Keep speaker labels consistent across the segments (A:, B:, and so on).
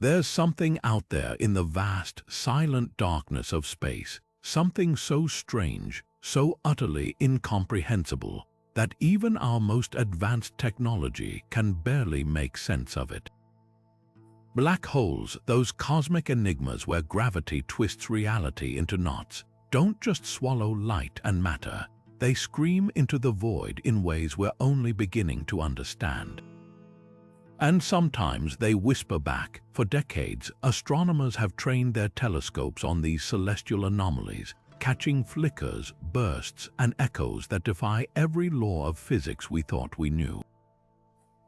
A: There's something out there in the vast, silent darkness of space, something so strange, so utterly incomprehensible, that even our most advanced technology can barely make sense of it. Black holes, those cosmic enigmas where gravity twists reality into knots, don't just swallow light and matter. They scream into the void in ways we're only beginning to understand. And sometimes they whisper back. For decades, astronomers have trained their telescopes on these celestial anomalies, catching flickers, bursts, and echoes that defy every law of physics we thought we knew.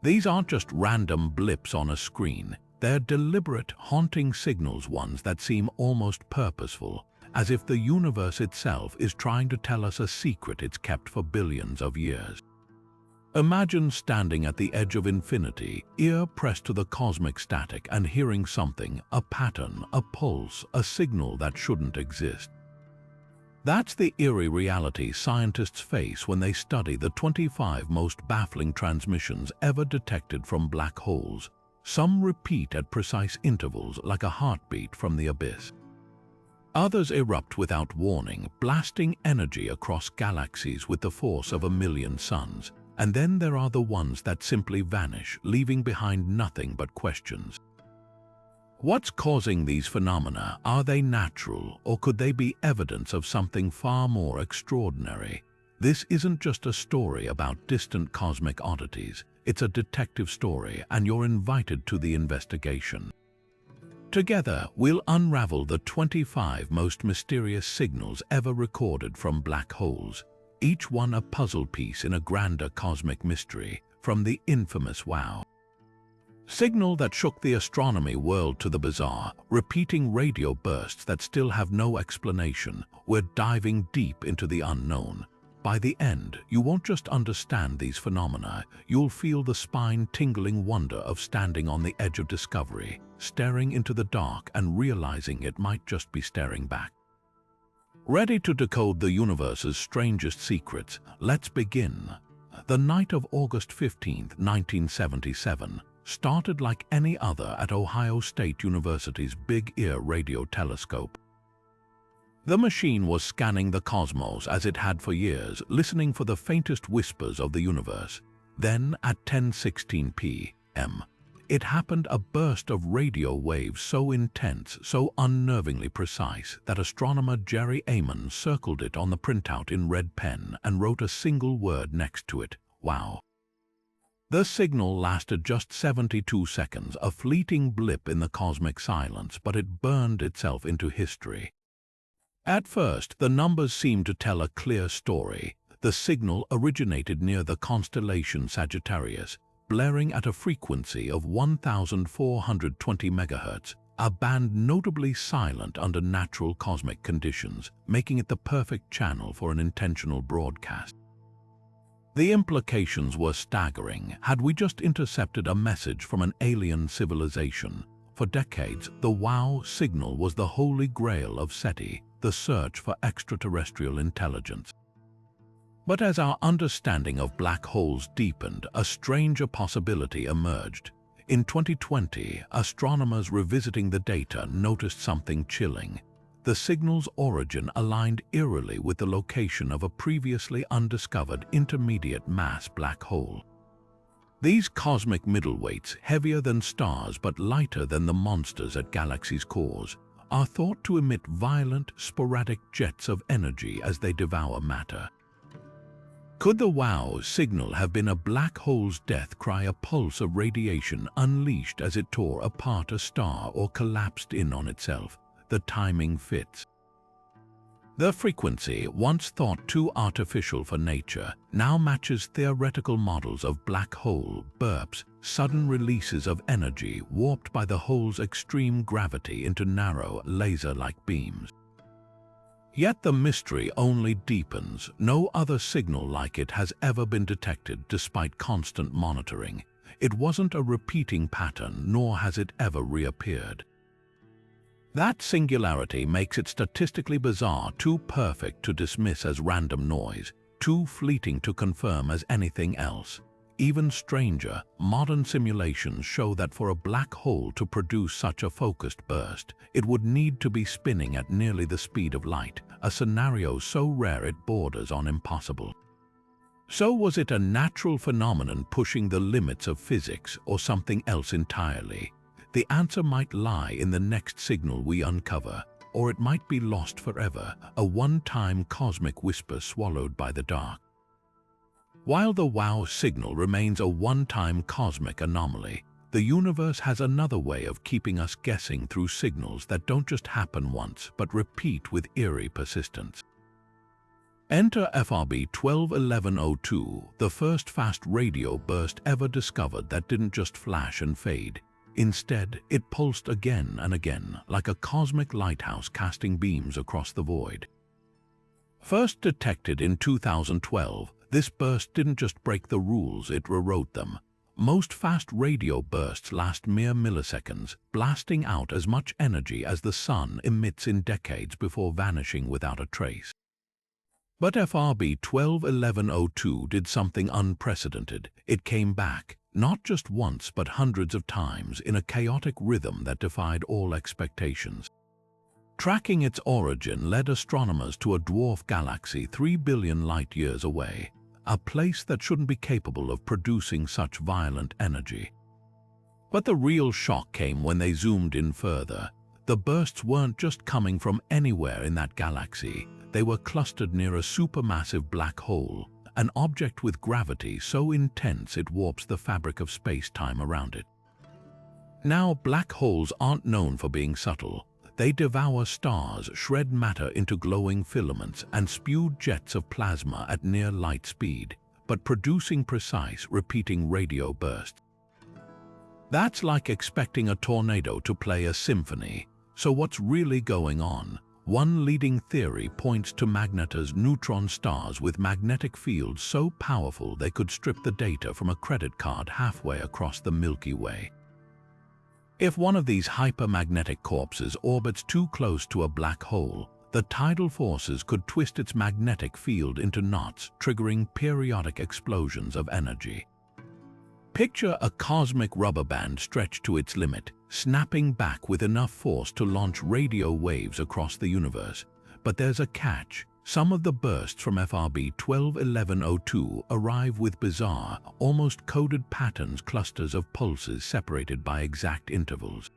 A: These aren't just random blips on a screen. They're deliberate, haunting signals, ones that seem almost purposeful, as if the universe itself is trying to tell us a secret it's kept for billions of years. Imagine standing at the edge of infinity, ear pressed to the cosmic static, and hearing something, a pattern, a pulse, a signal that shouldn't exist. That's the eerie reality scientists face when they study the 25 most baffling transmissions ever detected from black holes. Some repeat at precise intervals like a heartbeat from the abyss. Others erupt without warning, blasting energy across galaxies with the force of 1,000,000 suns. And then there are the ones that simply vanish, leaving behind nothing but questions. What's causing these phenomena? Are they natural, or could they be evidence of something far more extraordinary? This isn't just a story about distant cosmic oddities. It's a detective story, and you're invited to the investigation. Together, we'll unravel the 25 most mysterious signals ever recorded from black holes, each one a puzzle piece in a grander cosmic mystery, from the infamous WOW signal that shook the astronomy world to the bizarre, repeating radio bursts that still have no explanation. We're diving deep into the unknown. By the end, you won't just understand these phenomena, you'll feel the spine-tingling wonder of standing on the edge of discovery, staring into the dark and realizing it might just be staring back. Ready to decode the universe's strangest secrets? Let's begin. The night of August 15, 1977, started like any other at Ohio State University's Big Ear radio telescope. The machine was scanning the cosmos as it had for years, listening for the faintest whispers of the universe. Then, at 10:16 p.m., it happened. A burst of radio waves so intense, so unnervingly precise, that astronomer Jerry Amon circled it on the printout in red pen and wrote a single word next to it: WOW. The signal lasted just 72 seconds, a fleeting blip in the cosmic silence, but it burned itself into history. At first, the numbers seemed to tell a clear story. The signal originated near the constellation Sagittarius, blaring at a frequency of 1,420 MHz, a band notably silent under natural cosmic conditions, making it the perfect channel for an intentional broadcast. The implications were staggering. Had we just intercepted a message from an alien civilization? For decades, the WOW signal was the holy grail of SETI, the search for extraterrestrial intelligence. But as our understanding of black holes deepened, a stranger possibility emerged. In 2020, astronomers revisiting the data noticed something chilling. The signal's origin aligned eerily with the location of a previously undiscovered intermediate mass black hole. These cosmic middleweights, heavier than stars but lighter than the monsters at galaxies' cores, are thought to emit violent, sporadic jets of energy as they devour matter. Could the WOW signal have been a black hole's death cry, a pulse of radiation unleashed as it tore apart a star or collapsed in on itself? The timing fits. The frequency, once thought too artificial for nature, now matches theoretical models of black hole burps, sudden releases of energy warped by the hole's extreme gravity into narrow, laser-like beams. Yet the mystery only deepens. No other signal like it has ever been detected despite constant monitoring. It wasn't a repeating pattern, nor has it ever reappeared. That singularity makes it statistically bizarre, too perfect to dismiss as random noise, too fleeting to confirm as anything else. Even stranger, modern simulations show that for a black hole to produce such a focused burst, it would need to be spinning at nearly the speed of light, a scenario so rare it borders on impossible. So was it a natural phenomenon pushing the limits of physics or something else entirely? The answer might lie in the next signal we uncover, or it might be lost forever, a one-time cosmic whisper swallowed by the dark. While the WOW signal remains a one-time cosmic anomaly, the universe has another way of keeping us guessing through signals that don't just happen once but repeat with eerie persistence. Enter FRB 121102, the first fast radio burst ever discovered that didn't just flash and fade. Instead, it pulsed again and again, like a cosmic lighthouse casting beams across the void. First detected in 2012, this burst didn't just break the rules, it rewrote them. Most fast radio bursts last mere milliseconds, blasting out as much energy as the sun emits in decades before vanishing without a trace. But FRB 121102 did something unprecedented. It came back, not just once but hundreds of times, in a chaotic rhythm that defied all expectations. Tracking its origin led astronomers to a dwarf galaxy 3 billion light-years away, a place that shouldn't be capable of producing such violent energy. But the real shock came when they zoomed in further. The bursts weren't just coming from anywhere in that galaxy. They were clustered near a supermassive black hole, an object with gravity so intense it warps the fabric of space-time around it. Now, black holes aren't known for being subtle. They devour stars, shred matter into glowing filaments, and spew jets of plasma at near light speed, but producing precise, repeating radio bursts. That's like expecting a tornado to play a symphony. So what's really going on? One leading theory points to magnetar neutron stars with magnetic fields so powerful they could strip the data from a credit card halfway across the Milky Way. If one of these hypermagnetic corpses orbits too close to a black hole, the tidal forces could twist its magnetic field into knots, triggering periodic explosions of energy. Picture a cosmic rubber band stretched to its limit, snapping back with enough force to launch radio waves across the universe. But there's a catch. Some of the bursts from FRB 121102 arrive with bizarre, almost coded patterns, clusters of pulses separated by exact intervals.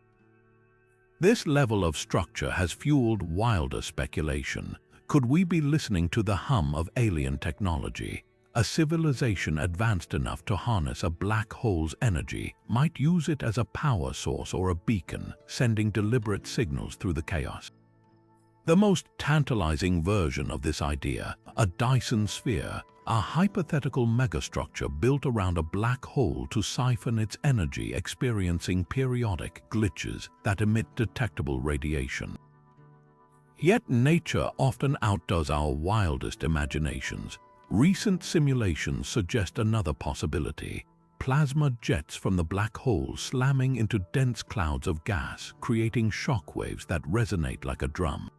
A: This level of structure has fueled wilder speculation. Could we be listening to the hum of alien technology? A civilization advanced enough to harness a black hole's energy might use it as a power source or a beacon, sending deliberate signals through the chaos. The most tantalizing version of this idea, a Dyson sphere, a hypothetical megastructure built around a black hole to siphon its energy, experiencing periodic glitches that emit detectable radiation. Yet nature often outdoes our wildest imaginations. Recent simulations suggest another possibility: plasma jets from the black hole slamming into dense clouds of gas, creating shockwaves that resonate like a drum.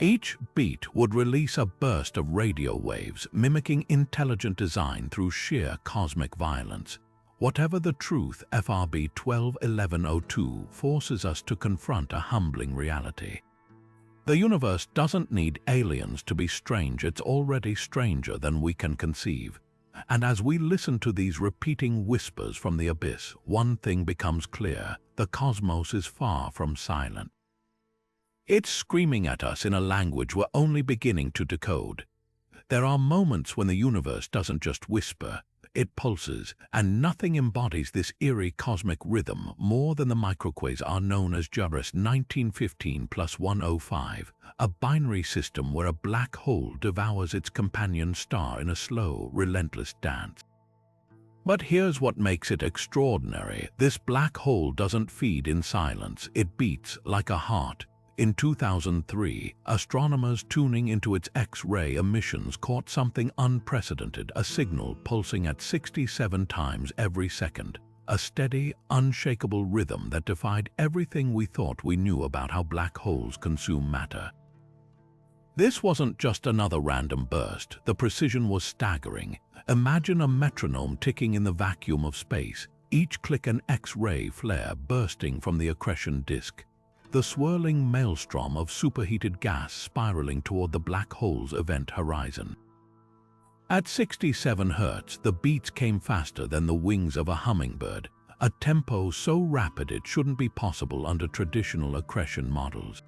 A: Each beat would release a burst of radio waves, mimicking intelligent design through sheer cosmic violence. Whatever the truth, FRB 121102 forces us to confront a humbling reality. The universe doesn't need aliens to be strange, it's already stranger than we can conceive. And as we listen to these repeating whispers from the abyss, one thing becomes clear: the cosmos is far from silent. It's screaming at us in a language we're only beginning to decode. There are moments when the universe doesn't just whisper, it pulses, and nothing embodies this eerie cosmic rhythm more than the microquasar known as JURIS 1915+105, a binary system where a black hole devours its companion star in a slow, relentless dance. But here's what makes it extraordinary: this black hole doesn't feed in silence, it beats like a heart. In 2003, astronomers tuning into its X-ray emissions caught something unprecedented, a signal pulsing at 67 times every second, a steady, unshakable rhythm that defied everything we thought we knew about how black holes consume matter. This wasn't just another random burst. The precision was staggering. Imagine a metronome ticking in the vacuum of space, each click an X-ray flare bursting from the accretion disk, the swirling maelstrom of superheated gas spiraling toward the black hole's event horizon. At 67 Hz, the beats came faster than the wings of a hummingbird, a tempo so rapid it shouldn't be possible under traditional accretion models.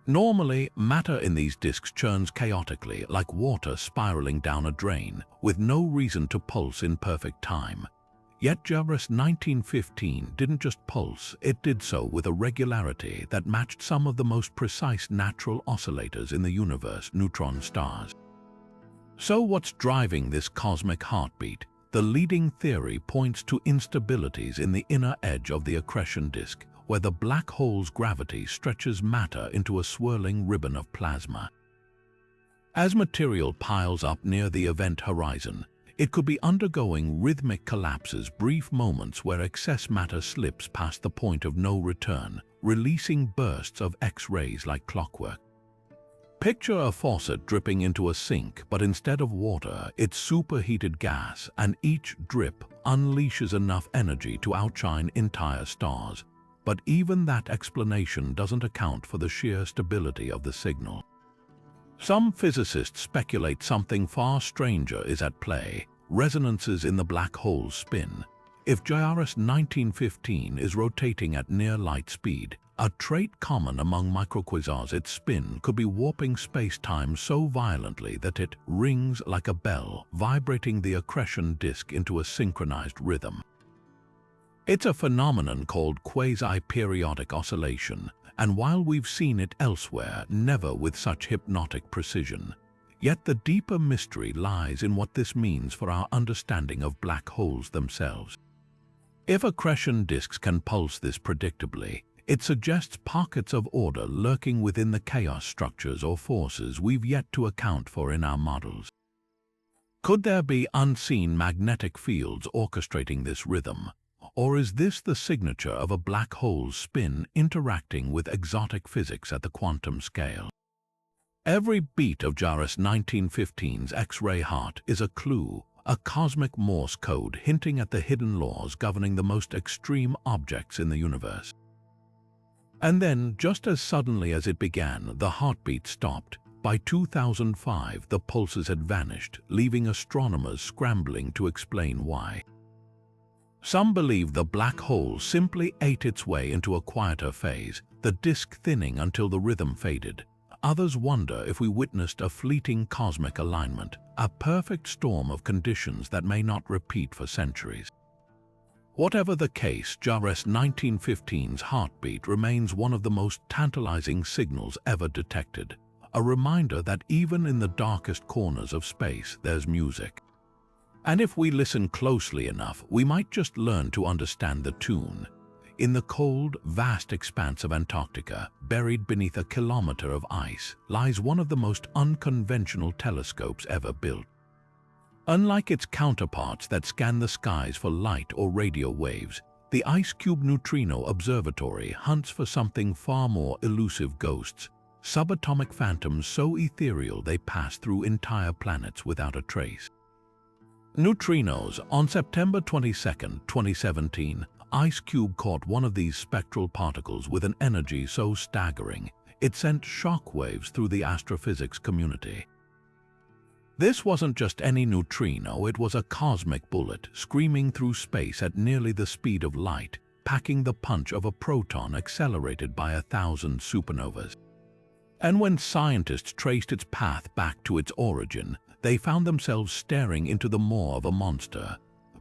A: Normally, matter in these disks churns chaotically like water spiraling down a drain, with no reason to pulse in perfect time. Yet JARIS 1915 didn't just pulse, it did so with a regularity that matched some of the most precise natural oscillators in the universe, neutron stars. So what's driving this cosmic heartbeat? The leading theory points to instabilities in the inner edge of the accretion disk, where the black hole's gravity stretches matter into a swirling ribbon of plasma. As material piles up near the event horizon, it could be undergoing rhythmic collapses, brief moments where excess matter slips past the point of no return, releasing bursts of X-rays like clockwork. Picture a faucet dripping into a sink, but instead of water, it's superheated gas, and each drip unleashes enough energy to outshine entire stars. But even that explanation doesn't account for the sheer stability of the signal. Some physicists speculate something far stranger is at play: resonances in the black hole's spin. If JARIS 1915 is rotating at near light speed, a trait common among microquasars, its spin could be warping space-time so violently that it rings like a bell, vibrating the accretion disk into a synchronized rhythm. It's a phenomenon called quasi-periodic oscillation, and while we've seen it elsewhere, never with such hypnotic precision. Yet the deeper mystery lies in what this means for our understanding of black holes themselves. If accretion disks can pulse this predictably, it suggests pockets of order lurking within the chaos structures or forces we've yet to account for in our models. Could there be unseen magnetic fields orchestrating this rhythm? Or is this the signature of a black hole's spin interacting with exotic physics at the quantum scale? Every beat of JARIS 1915's X-ray heart is a clue, a cosmic Morse code hinting at the hidden laws governing the most extreme objects in the universe. And then, just as suddenly as it began, the heartbeat stopped. By 2005, the pulses had vanished, leaving astronomers scrambling to explain why. Some believe the black hole simply ate its way into a quieter phase, the disk thinning until the rhythm faded. Others wonder if we witnessed a fleeting cosmic alignment, a perfect storm of conditions that may not repeat for centuries. Whatever the case, JARIS 1915's heartbeat remains one of the most tantalizing signals ever detected, a reminder that even in the darkest corners of space there's music. And if we listen closely enough, we might just learn to understand the tune. In the cold, vast expanse of Antarctica, buried beneath a kilometer of ice, lies one of the most unconventional telescopes ever built. Unlike its counterparts that scan the skies for light or radio waves, the IceCube Neutrino Observatory hunts for something far more elusive: ghosts, subatomic phantoms so ethereal they pass through entire planets without a trace. Neutrinos. On September 22, 2017, IceCube caught one of these spectral particles with an energy so staggering, it sent shockwaves through the astrophysics community. This wasn't just any neutrino, it was a cosmic bullet, screaming through space at nearly the speed of light, packing the punch of a proton accelerated by 1,000 supernovas. And when scientists traced its path back to its origin, they found themselves staring into the maw of a monster.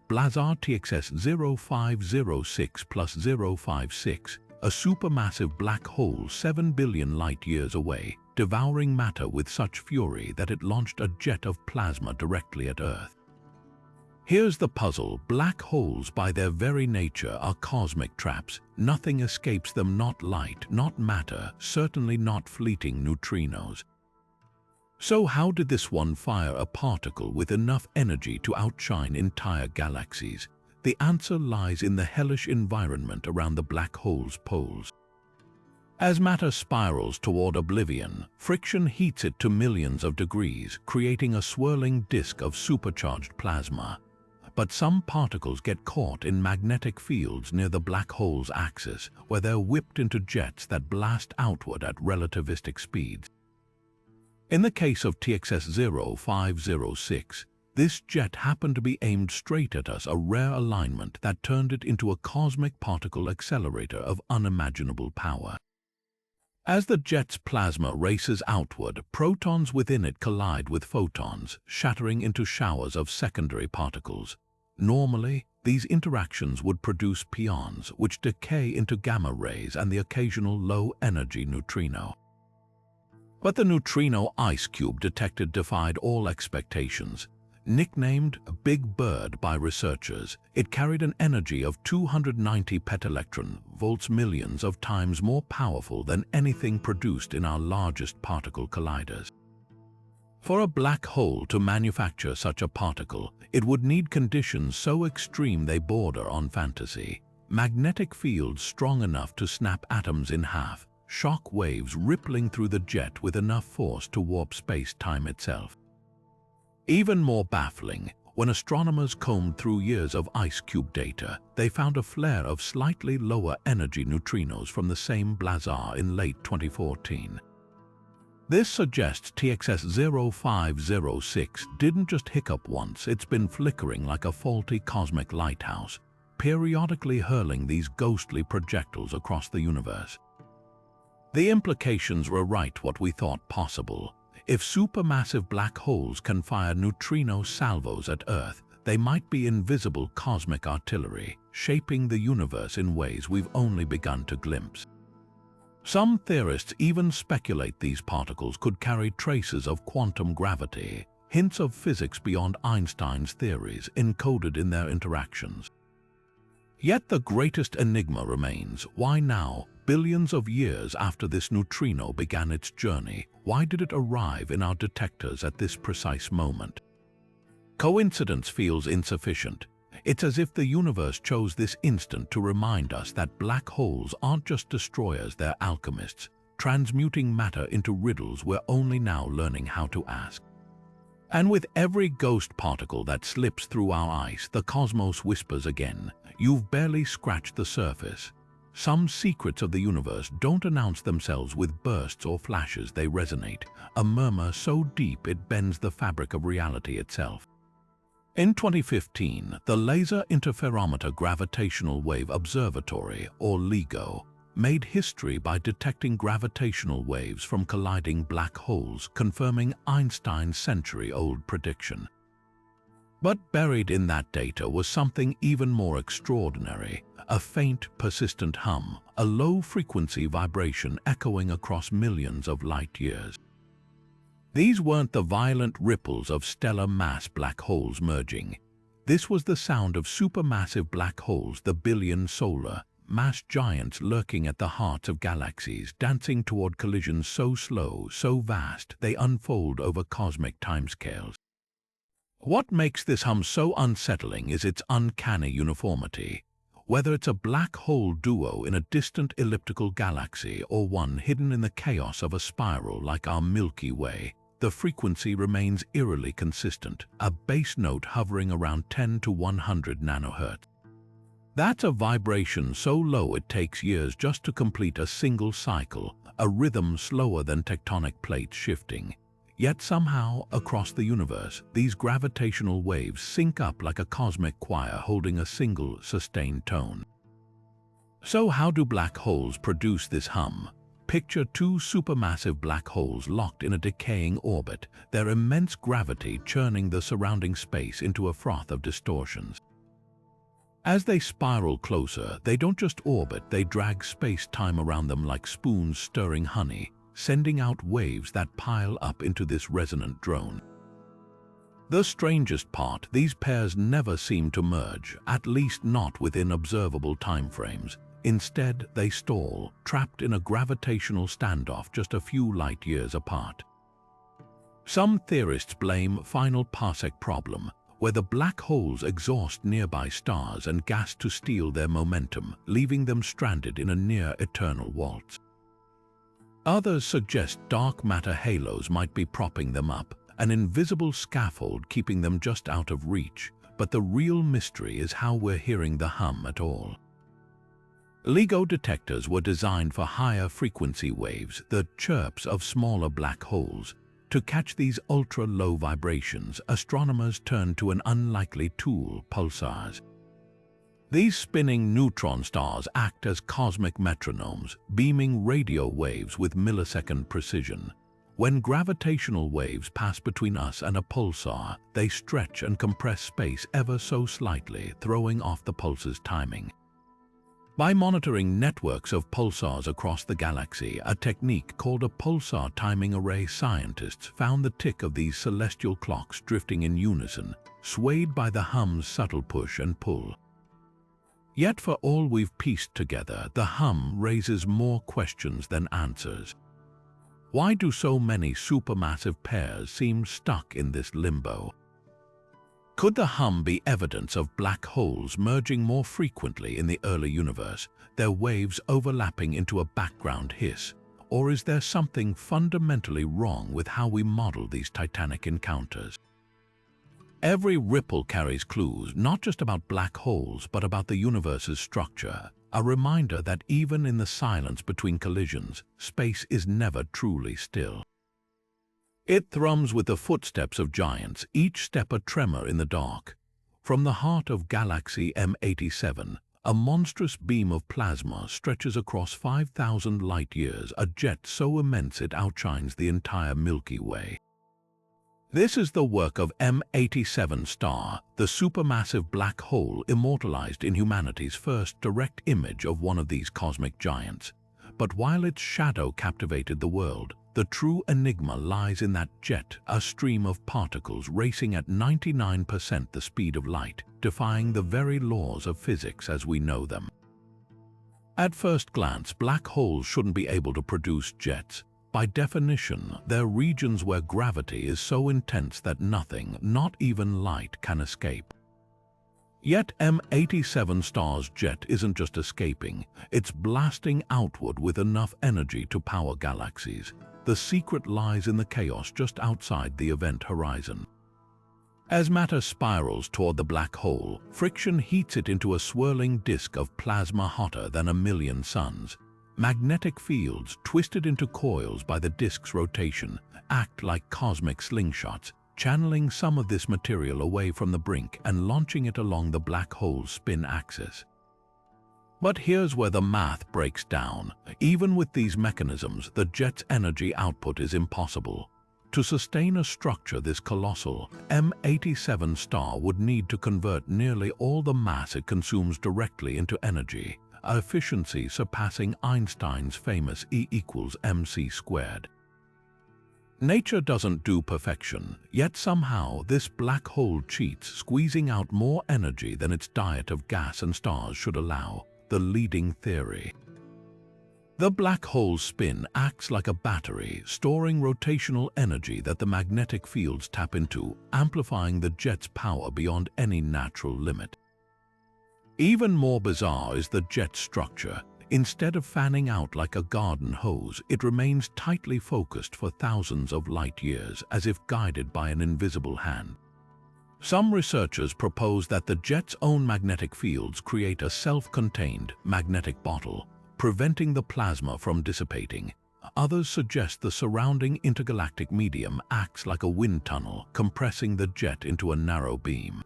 A: Blazar TXS 0506 plus 056, a supermassive black hole 7 billion light-years away, devouring matter with such fury that it launched a jet of plasma directly at Earth. Here's the puzzle: black holes by their very nature are cosmic traps. Nothing escapes them, not light, not matter, certainly not fleeting neutrinos. So how did this one fire a particle with enough energy to outshine entire galaxies? The answer lies in the hellish environment around the black hole's poles. As matter spirals toward oblivion, friction heats it to millions of degrees, creating a swirling disk of supercharged plasma. But some particles get caught in magnetic fields near the black hole's axis, where they're whipped into jets that blast outward at relativistic speeds. In the case of TXS 0506, this jet happened to be aimed straight at us, a rare alignment that turned it into a cosmic particle accelerator of unimaginable power. As the jet's plasma races outward, protons within it collide with photons, shattering into showers of secondary particles. Normally, these interactions would produce pions, which decay into gamma rays and the occasional low-energy neutrino. But the neutrino ice cube detected defied all expectations. Nicknamed Big Bird by researchers, it carried an energy of 290 petaelectron volts, millions of times more powerful than anything produced in our largest particle colliders. For a black hole to manufacture such a particle, it would need conditions so extreme they border on fantasy. Magnetic fields strong enough to snap atoms in half, shock waves rippling through the jet with enough force to warp space-time itself. Even more baffling, when astronomers combed through years of ice cube data, they found a flare of slightly lower energy neutrinos from the same blazar in late 2014. This suggests TXS 0506 didn't just hiccup once, it's been flickering like a faulty cosmic lighthouse, periodically hurling these ghostly projectiles across the universe. The implications rewrite what we thought possible. If supermassive black holes can fire neutrino salvos at Earth, they might be invisible cosmic artillery, shaping the universe in ways we've only begun to glimpse. Some theorists even speculate these particles could carry traces of quantum gravity, hints of physics beyond Einstein's theories encoded in their interactions. Yet the greatest enigma remains: why now, billions of years after this neutrino began its journey? Why did it arrive in our detectors at this precise moment? Coincidence feels insufficient. It's as if the universe chose this instant to remind us that black holes aren't just destroyers, they're alchemists, transmuting matter into riddles we're only now learning how to ask. And with every ghost particle that slips through our ice, the cosmos whispers again, "You've barely scratched the surface." Some secrets of the universe don't announce themselves with bursts or flashes, they resonate, a murmur so deep it bends the fabric of reality itself. In 2015, the Laser Interferometer Gravitational Wave Observatory, or LIGO, made history by detecting gravitational waves from colliding black holes, confirming Einstein's century-old prediction. But buried in that data was something even more extraordinary: a faint, persistent hum, a low-frequency vibration echoing across millions of light-years. These weren't the violent ripples of stellar mass black holes merging. This was the sound of supermassive black holes, the billion solar mass giants lurking at the hearts of galaxies, dancing toward collisions so slow, so vast, they unfold over cosmic timescales. What makes this hum so unsettling is its uncanny uniformity. Whether it's a black hole duo in a distant elliptical galaxy or one hidden in the chaos of a spiral like our Milky Way, the frequency remains eerily consistent, a base note hovering around 10 to 100 nanohertz. That's a vibration so low it takes years just to complete a single cycle, a rhythm slower than tectonic plates shifting. Yet somehow, across the universe, these gravitational waves sync up like a cosmic choir holding a single, sustained tone. So how do black holes produce this hum? Picture two supermassive black holes locked in a decaying orbit, their immense gravity churning the surrounding space into a froth of distortions. As they spiral closer, they don't just orbit, they drag space-time around them like spoons stirring honey, sending out waves that pile up into this resonant drone. The strangest part, these pairs never seem to merge, at least not within observable timeframes. Instead, they stall, trapped in a gravitational standoff just a few light-years apart. Some theorists blame final parsec problem, where the black holes exhaust nearby stars and gas to steal their momentum, leaving them stranded in a near-eternal waltz. Others suggest dark matter halos might be propping them up, an invisible scaffold keeping them just out of reach, but the real mystery is how we're hearing the hum at all. LIGO detectors were designed for higher frequency waves, the chirps of smaller black holes. To catch these ultra-low vibrations, astronomers turned to an unlikely tool, pulsars. These spinning neutron stars act as cosmic metronomes, beaming radio waves with millisecond precision. When gravitational waves pass between us and a pulsar, they stretch and compress space ever so slightly, throwing off the pulse's timing. By monitoring networks of pulsars across the galaxy, a technique called a pulsar timing array, scientists found the tick of these celestial clocks drifting in unison, swayed by the hum's subtle push and pull. Yet for all we've pieced together, the hum raises more questions than answers. Why do so many supermassive pairs seem stuck in this limbo? Could the hum be evidence of black holes merging more frequently in the early universe, their waves overlapping into a background hiss? Or is there something fundamentally wrong with how we model these titanic encounters? Every ripple carries clues, not just about black holes, but about the universe's structure, a reminder that even in the silence between collisions, space is never truly still. It thrums with the footsteps of giants, each step a tremor in the dark. From the heart of galaxy M87, a monstrous beam of plasma stretches across 5,000 light-years, a jet so immense it outshines the entire Milky Way. This is the work of M87 star, the supermassive black hole immortalized in humanity's first direct image of one of these cosmic giants. But while its shadow captivated the world, the true enigma lies in that jet, a stream of particles racing at 99% the speed of light, defying the very laws of physics as we know them. At first glance, black holes shouldn't be able to produce jets. By definition, they're regions where gravity is so intense that nothing, not even light, can escape. Yet M87 star's jet isn't just escaping, it's blasting outward with enough energy to power galaxies. The secret lies in the chaos just outside the event horizon. As matter spirals toward the black hole, friction heats it into a swirling disk of plasma hotter than a million suns. Magnetic fields, twisted into coils by the disk's rotation, act like cosmic slingshots, channeling some of this material away from the brink and launching it along the black hole's spin axis. But here's where the math breaks down. Even with these mechanisms, the jet's energy output is impossible. To sustain a structure this colossal, M87 star would need to convert nearly all the mass it consumes directly into energy, an efficiency surpassing Einstein's famous E=mc². Nature doesn't do perfection, yet somehow this black hole cheats, squeezing out more energy than its diet of gas and stars should allow. The leading theory. The black hole's spin acts like a battery, storing rotational energy that the magnetic fields tap into, amplifying the jet's power beyond any natural limit. Even more bizarre is the jet's structure. Instead of fanning out like a garden hose, it remains tightly focused for thousands of light years, as if guided by an invisible hand. Some researchers propose that the jet's own magnetic fields create a self-contained magnetic bottle, preventing the plasma from dissipating. Others suggest the surrounding intergalactic medium acts like a wind tunnel, compressing the jet into a narrow beam.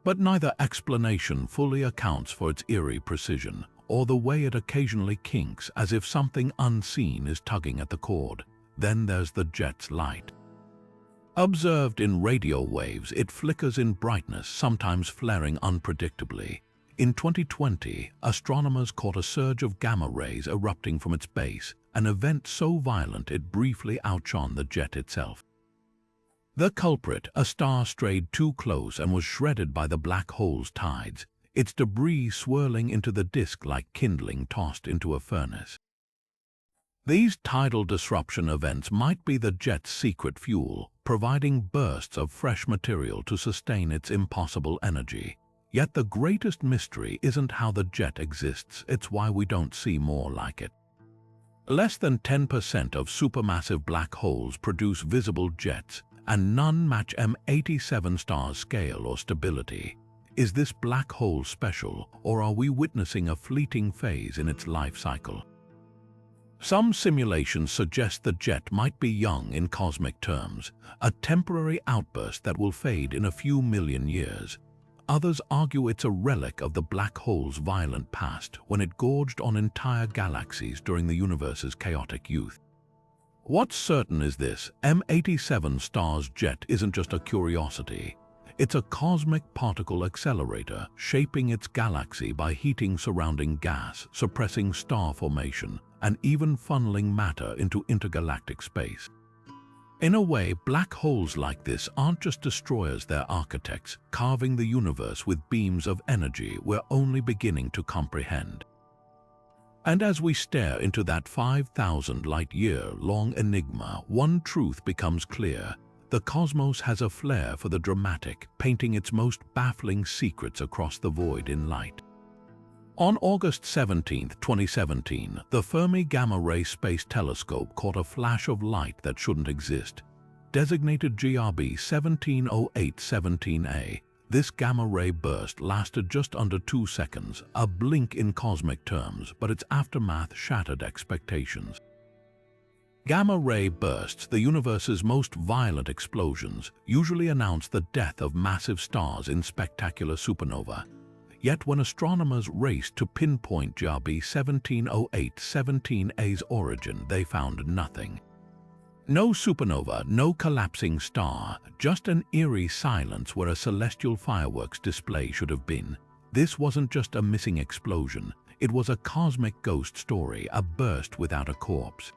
A: But neither explanation fully accounts for its eerie precision, or the way it occasionally kinks as if something unseen is tugging at the cord. Then there's the jet's light. Observed in radio waves, it flickers in brightness, sometimes flaring unpredictably. In 2020, astronomers caught a surge of gamma rays erupting from its base, an event so violent it briefly outshone the jet itself. The culprit, a star strayed too close and was shredded by the black hole's tides, its debris swirling into the disk like kindling tossed into a furnace. These tidal disruption events might be the jet's secret fuel, providing bursts of fresh material to sustain its impossible energy. Yet the greatest mystery isn't how the jet exists, it's why we don't see more like it. Less than 10% of supermassive black holes produce visible jets, and none match M87 star's scale or stability. Is this black hole special, or are we witnessing a fleeting phase in its life cycle? Some simulations suggest the jet might be young in cosmic terms, a temporary outburst that will fade in a few million years. Others argue it's a relic of the black hole's violent past when it gorged on entire galaxies during the universe's chaotic youth. What's certain is this: M87 star's jet isn't just a curiosity. It's a cosmic particle accelerator shaping its galaxy by heating surrounding gas, suppressing star formation, and even funneling matter into intergalactic space. In a way, black holes like this aren't just destroyers, they're architects, carving the universe with beams of energy we're only beginning to comprehend. And as we stare into that 5,000 light-year-long enigma, one truth becomes clear: the cosmos has a flair for the dramatic, painting its most baffling secrets across the void in light. On August 17, 2017, the Fermi Gamma-Ray Space Telescope caught a flash of light that shouldn't exist. Designated GRB 170817A, this gamma-ray burst lasted just under 2 seconds, a blink in cosmic terms, but its aftermath shattered expectations. Gamma-ray bursts, the universe's most violent explosions, usually announce the death of massive stars in spectacular supernova. Yet when astronomers raced to pinpoint GRB 170817A's origin, they found nothing. No supernova, no collapsing star, just an eerie silence where a celestial fireworks display should have been. This wasn't just a missing explosion, it was a cosmic ghost story, a burst without a corpse.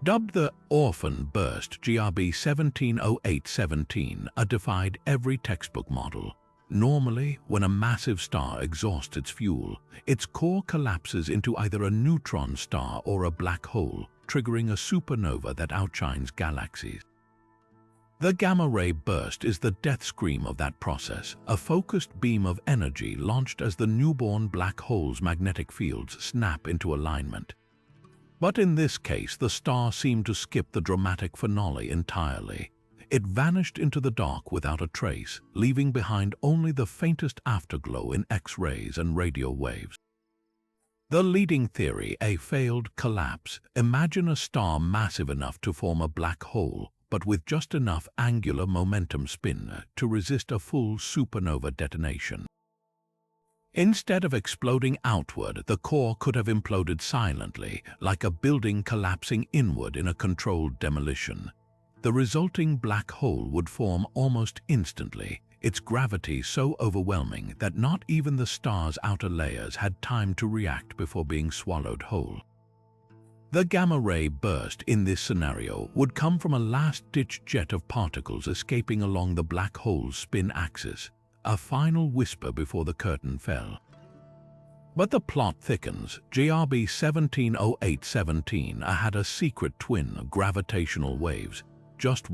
A: Dubbed the orphan burst, GRB 170817 defied every textbook model. Normally, when a massive star exhausts its fuel, its core collapses into either a neutron star or a black hole, triggering a supernova that outshines galaxies. The gamma-ray burst is the death scream of that process, a focused beam of energy launched as the newborn black hole's magnetic fields snap into alignment. But in this case, the star seemed to skip the dramatic finale entirely. It vanished into the dark without a trace, leaving behind only the faintest afterglow in X-rays and radio waves. The leading theory: a failed collapse. Imagine a star massive enough to form a black hole, but with just enough angular momentum spin to resist a full supernova detonation. Instead of exploding outward, the core could have imploded silently, like a building collapsing inward in a controlled demolition. The resulting black hole would form almost instantly, its gravity so overwhelming that not even the star's outer layers had time to react before being swallowed whole. The gamma-ray burst in this scenario would come from a last-ditch jet of particles escaping along the black hole's spin axis, a final whisper before the curtain fell. But the plot thickens. GRB 170817 had a secret twin: gravitational waves. Just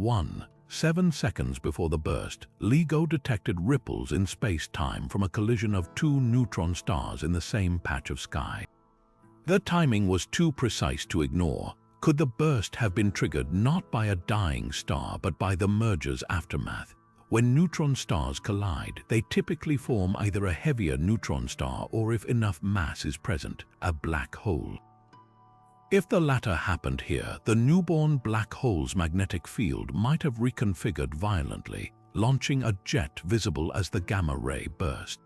A: 7 seconds before the burst, LIGO detected ripples in space-time from a collision of 2 neutron stars in the same patch of sky. The timing was too precise to ignore. Could the burst have been triggered not by a dying star but by the merger's aftermath? When neutron stars collide, they typically form either a heavier neutron star or, if enough mass is present, a black hole. If the latter happened here, the newborn black hole's magnetic field might have reconfigured violently, launching a jet visible as the gamma-ray burst.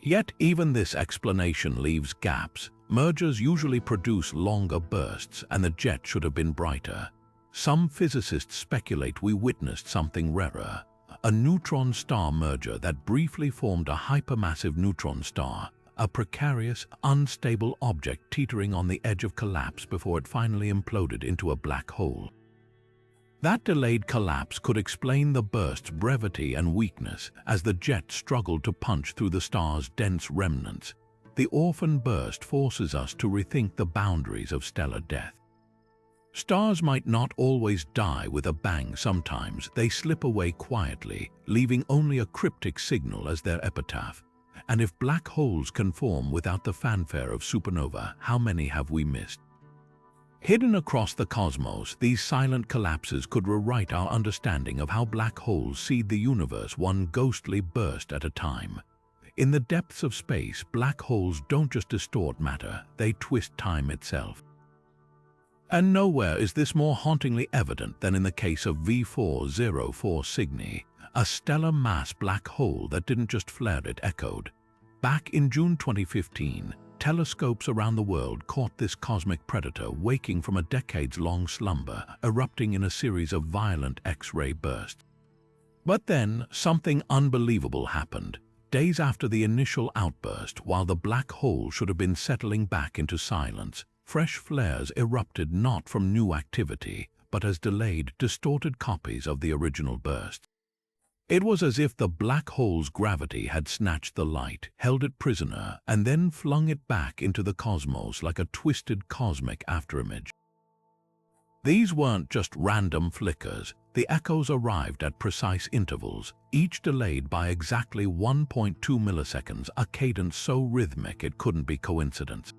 A: Yet even this explanation leaves gaps. Mergers usually produce longer bursts, and the jet should have been brighter. Some physicists speculate we witnessed something rarer: a neutron star merger that briefly formed a hypermassive neutron star, a precarious, unstable object teetering on the edge of collapse before it finally imploded into a black hole. That delayed collapse could explain the burst's brevity and weakness as the jet struggled to punch through the star's dense remnants. The orphan burst forces us to rethink the boundaries of stellar death. Stars might not always die with a bang. Sometimes they slip away quietly, leaving only a cryptic signal as their epitaph. And if black holes can form without the fanfare of supernova, how many have we missed? Hidden across the cosmos, these silent collapses could rewrite our understanding of how black holes seed the universe one ghostly burst at a time. In the depths of space, black holes don't just distort matter, they twist time itself. And nowhere is this more hauntingly evident than in the case of V404 Cygni, a stellar mass black hole that didn't just flare, it echoed. Back in June 2015, telescopes around the world caught this cosmic predator waking from a decades-long slumber, erupting in a series of violent X-ray bursts. But then, something unbelievable happened. Days after the initial outburst, while the black hole should have been settling back into silence, fresh flares erupted not from new activity, but as delayed, distorted copies of the original burst. It was as if the black hole's gravity had snatched the light, held it prisoner, and then flung it back into the cosmos like a twisted cosmic afterimage. These weren't just random flickers. The echoes arrived at precise intervals, each delayed by exactly 1.2 milliseconds, a cadence so rhythmic it couldn't be coincidence.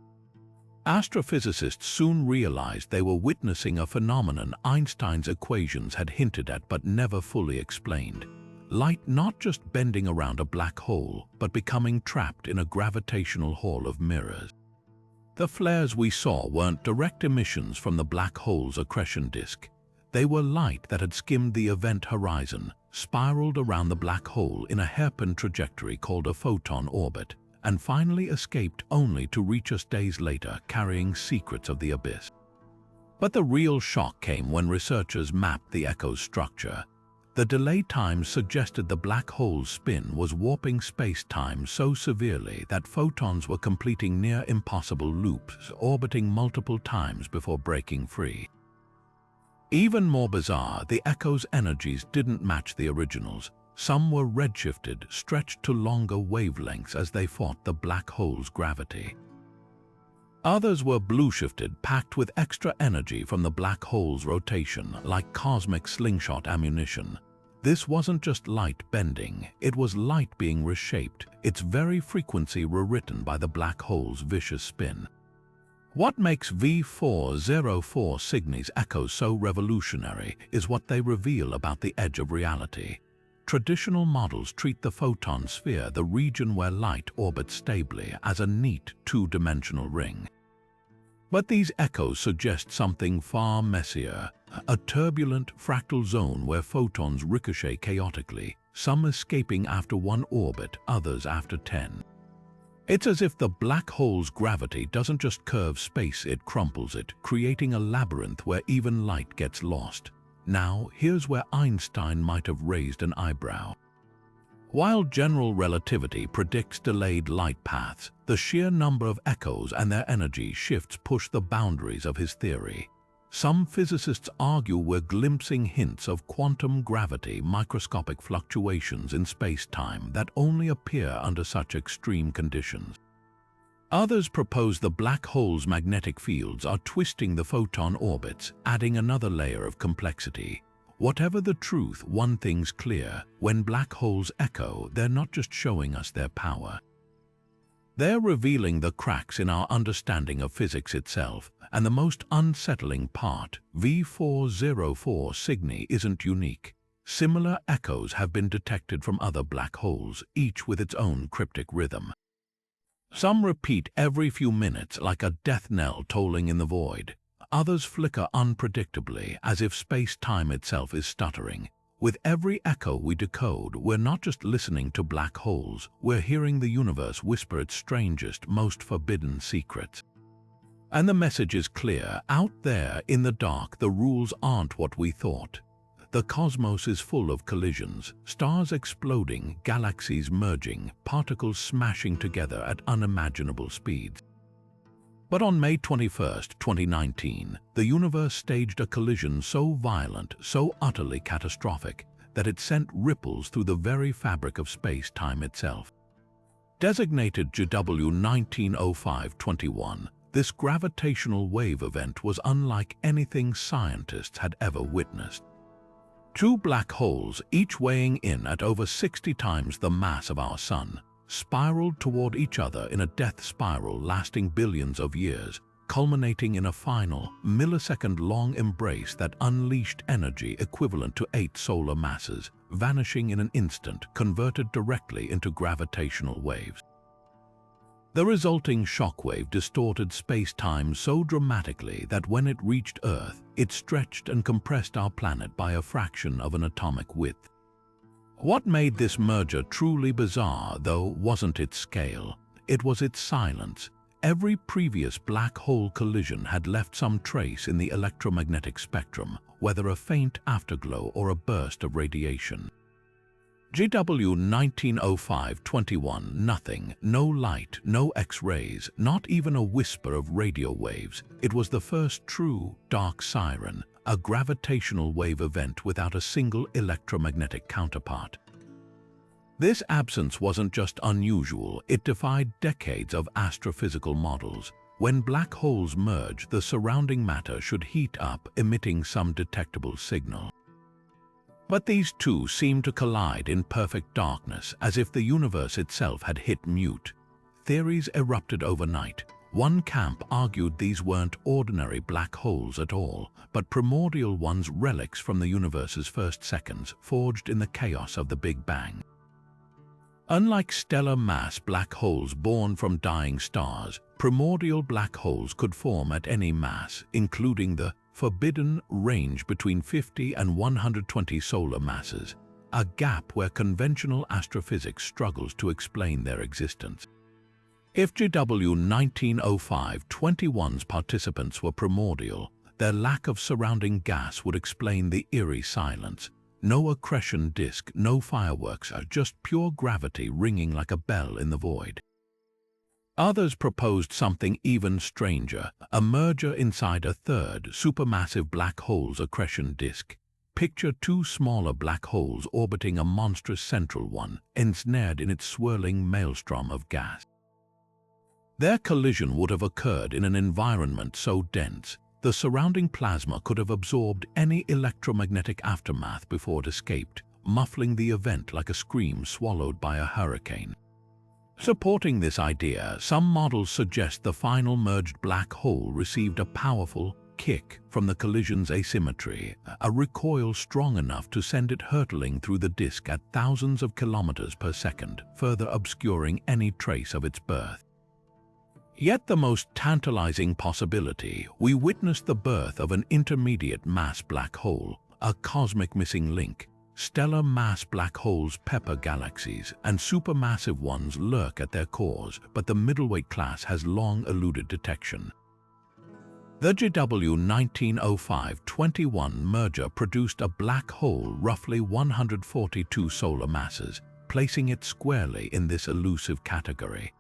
A: Astrophysicists soon realized they were witnessing a phenomenon Einstein's equations had hinted at but never fully explained. Light not just bending around a black hole, but becoming trapped in a gravitational hall of mirrors. The flares we saw weren't direct emissions from the black hole's accretion disk. They were light that had skimmed the event horizon, spiraled around the black hole in a hairpin trajectory called a photon orbit, and finally escaped only to reach us days later carrying secrets of the abyss. But the real shock came when researchers mapped the echo's structure. The delay times suggested the black hole's spin was warping space-time so severely that photons were completing near-impossible loops, orbiting multiple times before breaking free. Even more bizarre, the echo's energies didn't match the originals. Some were redshifted, stretched to longer wavelengths as they fought the black hole's gravity. Others were blue-shifted, packed with extra energy from the black hole's rotation, like cosmic slingshot ammunition. This wasn't just light bending, it was light being reshaped, its very frequency rewritten by the black hole's vicious spin. What makes V404 Cygni's echoes so revolutionary is what they reveal about the edge of reality. Traditional models treat the photon sphere, the region where light orbits stably, as a neat two-dimensional ring. But these echoes suggest something far messier, a turbulent fractal zone where photons ricochet chaotically, some escaping after one orbit, others after 10. It's as if the black hole's gravity doesn't just curve space, it crumples it, creating a labyrinth where even light gets lost. Now, here's where Einstein might have raised an eyebrow. While general relativity predicts delayed light paths, the sheer number of echoes and their energy shifts push the boundaries of his theory. Some physicists argue we're glimpsing hints of quantum gravity, microscopic fluctuations in space-time that only appear under such extreme conditions. Others propose the black hole's magnetic fields are twisting the photon orbits, adding another layer of complexity. Whatever the truth, one thing's clear: when black holes echo, they're not just showing us their power. They're revealing the cracks in our understanding of physics itself, and the most unsettling part, V404 Cygni isn't unique. Similar echoes have been detected from other black holes, each with its own cryptic rhythm. Some repeat every few minutes like a death knell tolling in the void. Others flicker unpredictably, as if space-time itself is stuttering. With every echo we decode, we're not just listening to black holes, we're hearing the universe whisper its strangest, most forbidden secrets. And the message is clear: out there in the dark, the rules aren't what we thought. The cosmos is full of collisions, stars exploding, galaxies merging, particles smashing together at unimaginable speeds. But on May 21, 2019, the universe staged a collision so violent, so utterly catastrophic, that it sent ripples through the very fabric of space-time itself. Designated GW 1905-21, this gravitational wave event was unlike anything scientists had ever witnessed. Two black holes, each weighing in at over 60 times the mass of our Sun, spiraled toward each other in a death spiral lasting billions of years, culminating in a final, millisecond-long embrace that unleashed energy equivalent to 8 solar masses, vanishing in an instant, converted directly into gravitational waves. The resulting shockwave distorted space-time so dramatically that when it reached Earth, it stretched and compressed our planet by a fraction of an atomic width. What made this merger truly bizarre, though, wasn't its scale. It was its silence. Every previous black hole collision had left some trace in the electromagnetic spectrum, whether a faint afterglow or a burst of radiation. GW 1905-21, nothing, no light, no X-rays, not even a whisper of radio waves. It was the first true dark siren, a gravitational wave event without a single electromagnetic counterpart. This absence wasn't just unusual, it defied decades of astrophysical models. When black holes merge, the surrounding matter should heat up, emitting some detectable signal. But these two seemed to collide in perfect darkness, as if the universe itself had hit mute. Theories erupted overnight. One camp argued these weren't ordinary black holes at all, but primordial ones, relics from the universe's first seconds, forged in the chaos of the Big Bang. Unlike stellar mass black holes born from dying stars, primordial black holes could form at any mass, including the forbidden range between 50 and 120 solar masses, a gap where conventional astrophysics struggles to explain their existence. If GW 1905-21's participants were primordial, their lack of surrounding gas would explain the eerie silence. No accretion disk, no fireworks, just pure gravity ringing like a bell in the void. Others proposed something even stranger, a merger inside a third, supermassive black hole's accretion disk. Picture two smaller black holes orbiting a monstrous central one, ensnared in its swirling maelstrom of gas. Their collision would have occurred in an environment so dense, the surrounding plasma could have absorbed any electromagnetic aftermath before it escaped, muffling the event like a scream swallowed by a hurricane. Supporting this idea, some models suggest the final merged black hole received a powerful kick from the collision's asymmetry, a recoil strong enough to send it hurtling through the disk at thousands of kilometers per second, further obscuring any trace of its birth. Yet the most tantalizing possibility, we witnessed the birth of an intermediate mass black hole, a cosmic missing link. Stellar mass black holes pepper galaxies, and supermassive ones lurk at their cores, but the middleweight class has long eluded detection. The GW 1905-21 merger produced a black hole roughly 142 solar masses, placing it squarely in this elusive category.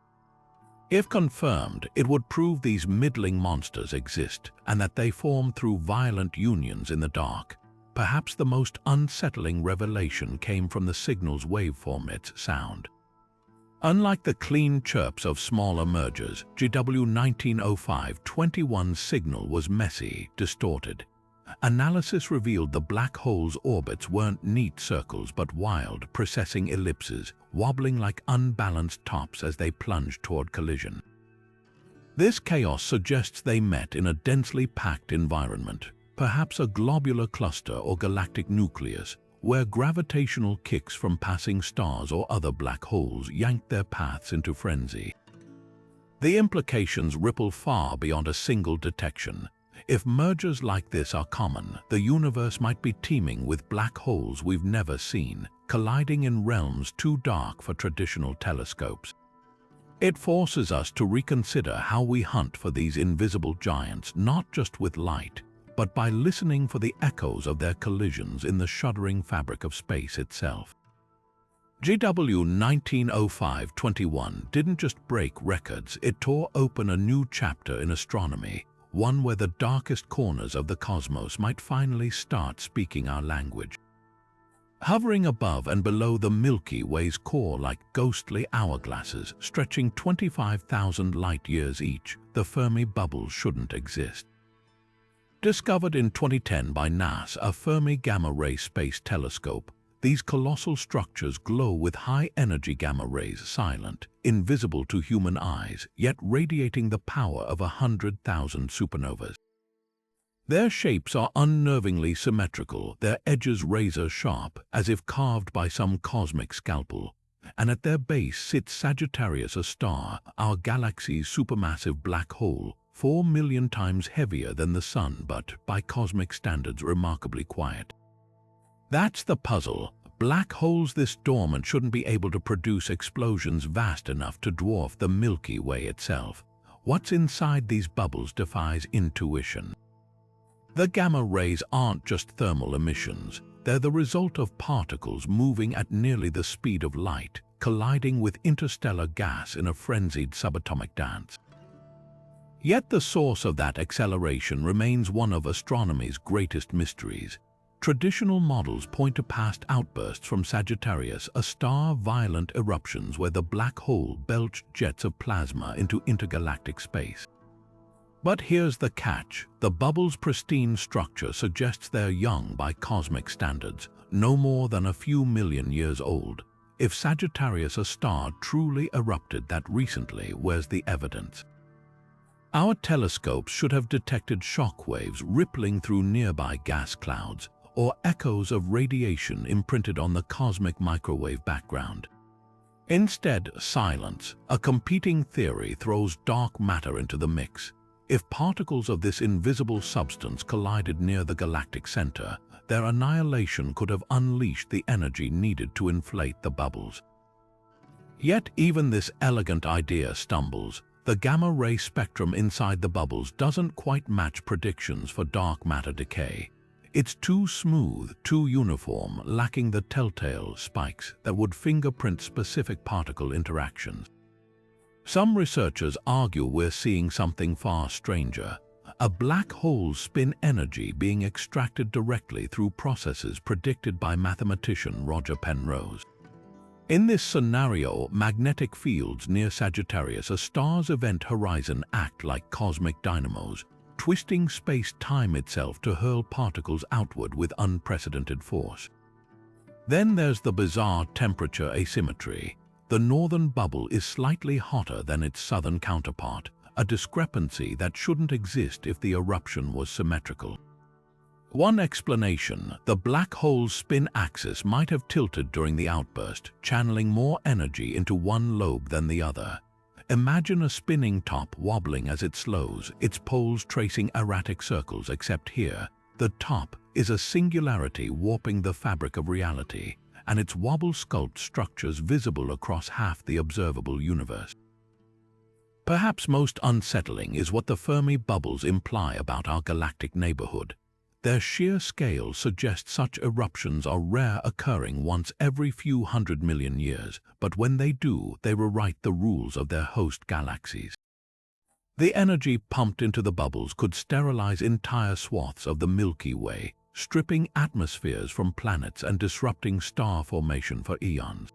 A: If confirmed, it would prove these middling monsters exist, and that they form through violent unions in the dark. Perhaps the most unsettling revelation came from the signal's waveform, its sound. Unlike the clean chirps of smaller mergers, GW 1905-21's signal was messy, distorted. Analysis revealed the black hole's orbits weren't neat circles but wild, precessing ellipses, wobbling like unbalanced tops as they plunged toward collision. This chaos suggests they met in a densely packed environment, perhaps a globular cluster or galactic nucleus, where gravitational kicks from passing stars or other black holes yanked their paths into frenzy. The implications ripple far beyond a single detection. If mergers like this are common, the universe might be teeming with black holes we've never seen, colliding in realms too dark for traditional telescopes. It forces us to reconsider how we hunt for these invisible giants, not just with light, but by listening for the echoes of their collisions in the shuddering fabric of space itself. GW 1905-21 didn't just break records, it tore open a new chapter in astronomy, one where the darkest corners of the cosmos might finally start speaking our language. Hovering above and below the Milky Way's core like ghostly hourglasses stretching 25,000 light-years each, the Fermi bubbles shouldn't exist. Discovered in 2010 by NASA, a Fermi gamma-ray space telescope, these colossal structures glow with high-energy gamma rays, silent, invisible to human eyes, yet radiating the power of 100,000 supernovas. Their shapes are unnervingly symmetrical, their edges razor-sharp, as if carved by some cosmic scalpel. And at their base sits Sagittarius, a star, our galaxy's supermassive black hole, 4 million times heavier than the Sun, but, by cosmic standards, remarkably quiet. That's the puzzle. Black holes this dormant shouldn't be able to produce explosions vast enough to dwarf the Milky Way itself. What's inside these bubbles defies intuition. The gamma rays aren't just thermal emissions. They're the result of particles moving at nearly the speed of light, colliding with interstellar gas in a frenzied subatomic dance. Yet the source of that acceleration remains one of astronomy's greatest mysteries. Traditional models point to past outbursts from Sagittarius, a star, violent eruptions where the black hole belched jets of plasma into intergalactic space. But here's the catch. The bubble's pristine structure suggests they're young by cosmic standards, no more than a few million years old. If Sagittarius, a star, truly erupted that recently, where's the evidence? Our telescopes should have detected shock waves rippling through nearby gas clouds, or echoes of radiation imprinted on the cosmic microwave background. Instead, silence. A competing theory throws dark matter into the mix. If particles of this invisible substance collided near the galactic center, their annihilation could have unleashed the energy needed to inflate the bubbles. Yet even this elegant idea stumbles. The gamma-ray spectrum inside the bubbles doesn't quite match predictions for dark matter decay. It's too smooth, too uniform, lacking the telltale spikes that would fingerprint specific particle interactions. Some researchers argue we're seeing something far stranger, a black hole's spin energy being extracted directly through processes predicted by mathematician Roger Penrose. In this scenario, magnetic fields near Sagittarius, a star's event horizon, act like cosmic dynamos, twisting space-time itself to hurl particles outward with unprecedented force. Then there's the bizarre temperature asymmetry. The northern bubble is slightly hotter than its southern counterpart, a discrepancy that shouldn't exist if the eruption was symmetrical. One explanation: the black hole's spin axis might have tilted during the outburst, channeling more energy into one lobe than the other. Imagine a spinning top wobbling as it slows, its poles tracing erratic circles, except here, the top is a singularity warping the fabric of reality, and its wobble sculpts structures visible across half the observable universe. Perhaps most unsettling is what the Fermi bubbles imply about our galactic neighborhood. Their sheer scale suggests such eruptions are rare, occurring once every few 100 million years, but when they do, they rewrite the rules of their host galaxies. The energy pumped into the bubbles could sterilize entire swaths of the Milky Way, stripping atmospheres from planets and disrupting star formation for eons.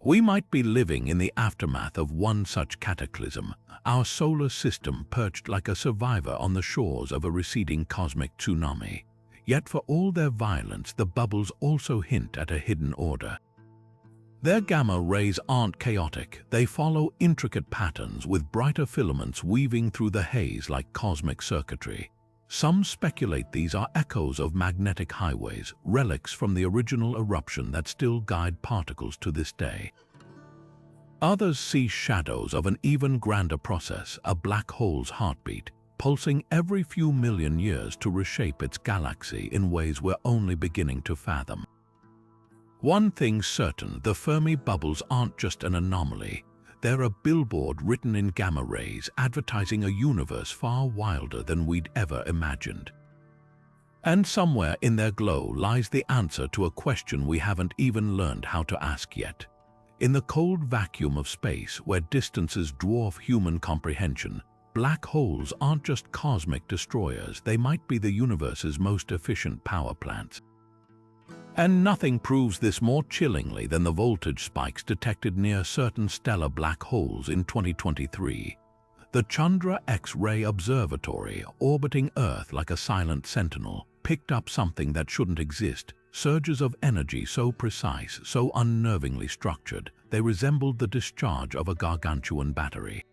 A: We might be living in the aftermath of one such cataclysm, our solar system perched like a survivor on the shores of a receding cosmic tsunami. Yet for all their violence, the bubbles also hint at a hidden order. Their gamma rays aren't chaotic, they follow intricate patterns with brighter filaments weaving through the haze like cosmic circuitry. Some speculate these are echoes of magnetic highways, relics from the original eruption that still guide particles to this day. Others see shadows of an even grander process, a black hole's heartbeat, pulsing every few million years to reshape its galaxy in ways we're only beginning to fathom. One thing's certain: the Fermi bubbles aren't just an anomaly. They're a billboard written in gamma rays, advertising a universe far wilder than we'd ever imagined. And somewhere in their glow lies the answer to a question we haven't even learned how to ask yet. In the cold vacuum of space, where distances dwarf human comprehension, black holes aren't just cosmic destroyers, they might be the universe's most efficient power plants. And nothing proves this more chillingly than the voltage spikes detected near certain stellar black holes in 2023. The Chandra X-ray Observatory, orbiting Earth like a silent sentinel, picked up something that shouldn't exist: surges of energy so precise, so unnervingly structured, they resembled the discharge of a gargantuan battery.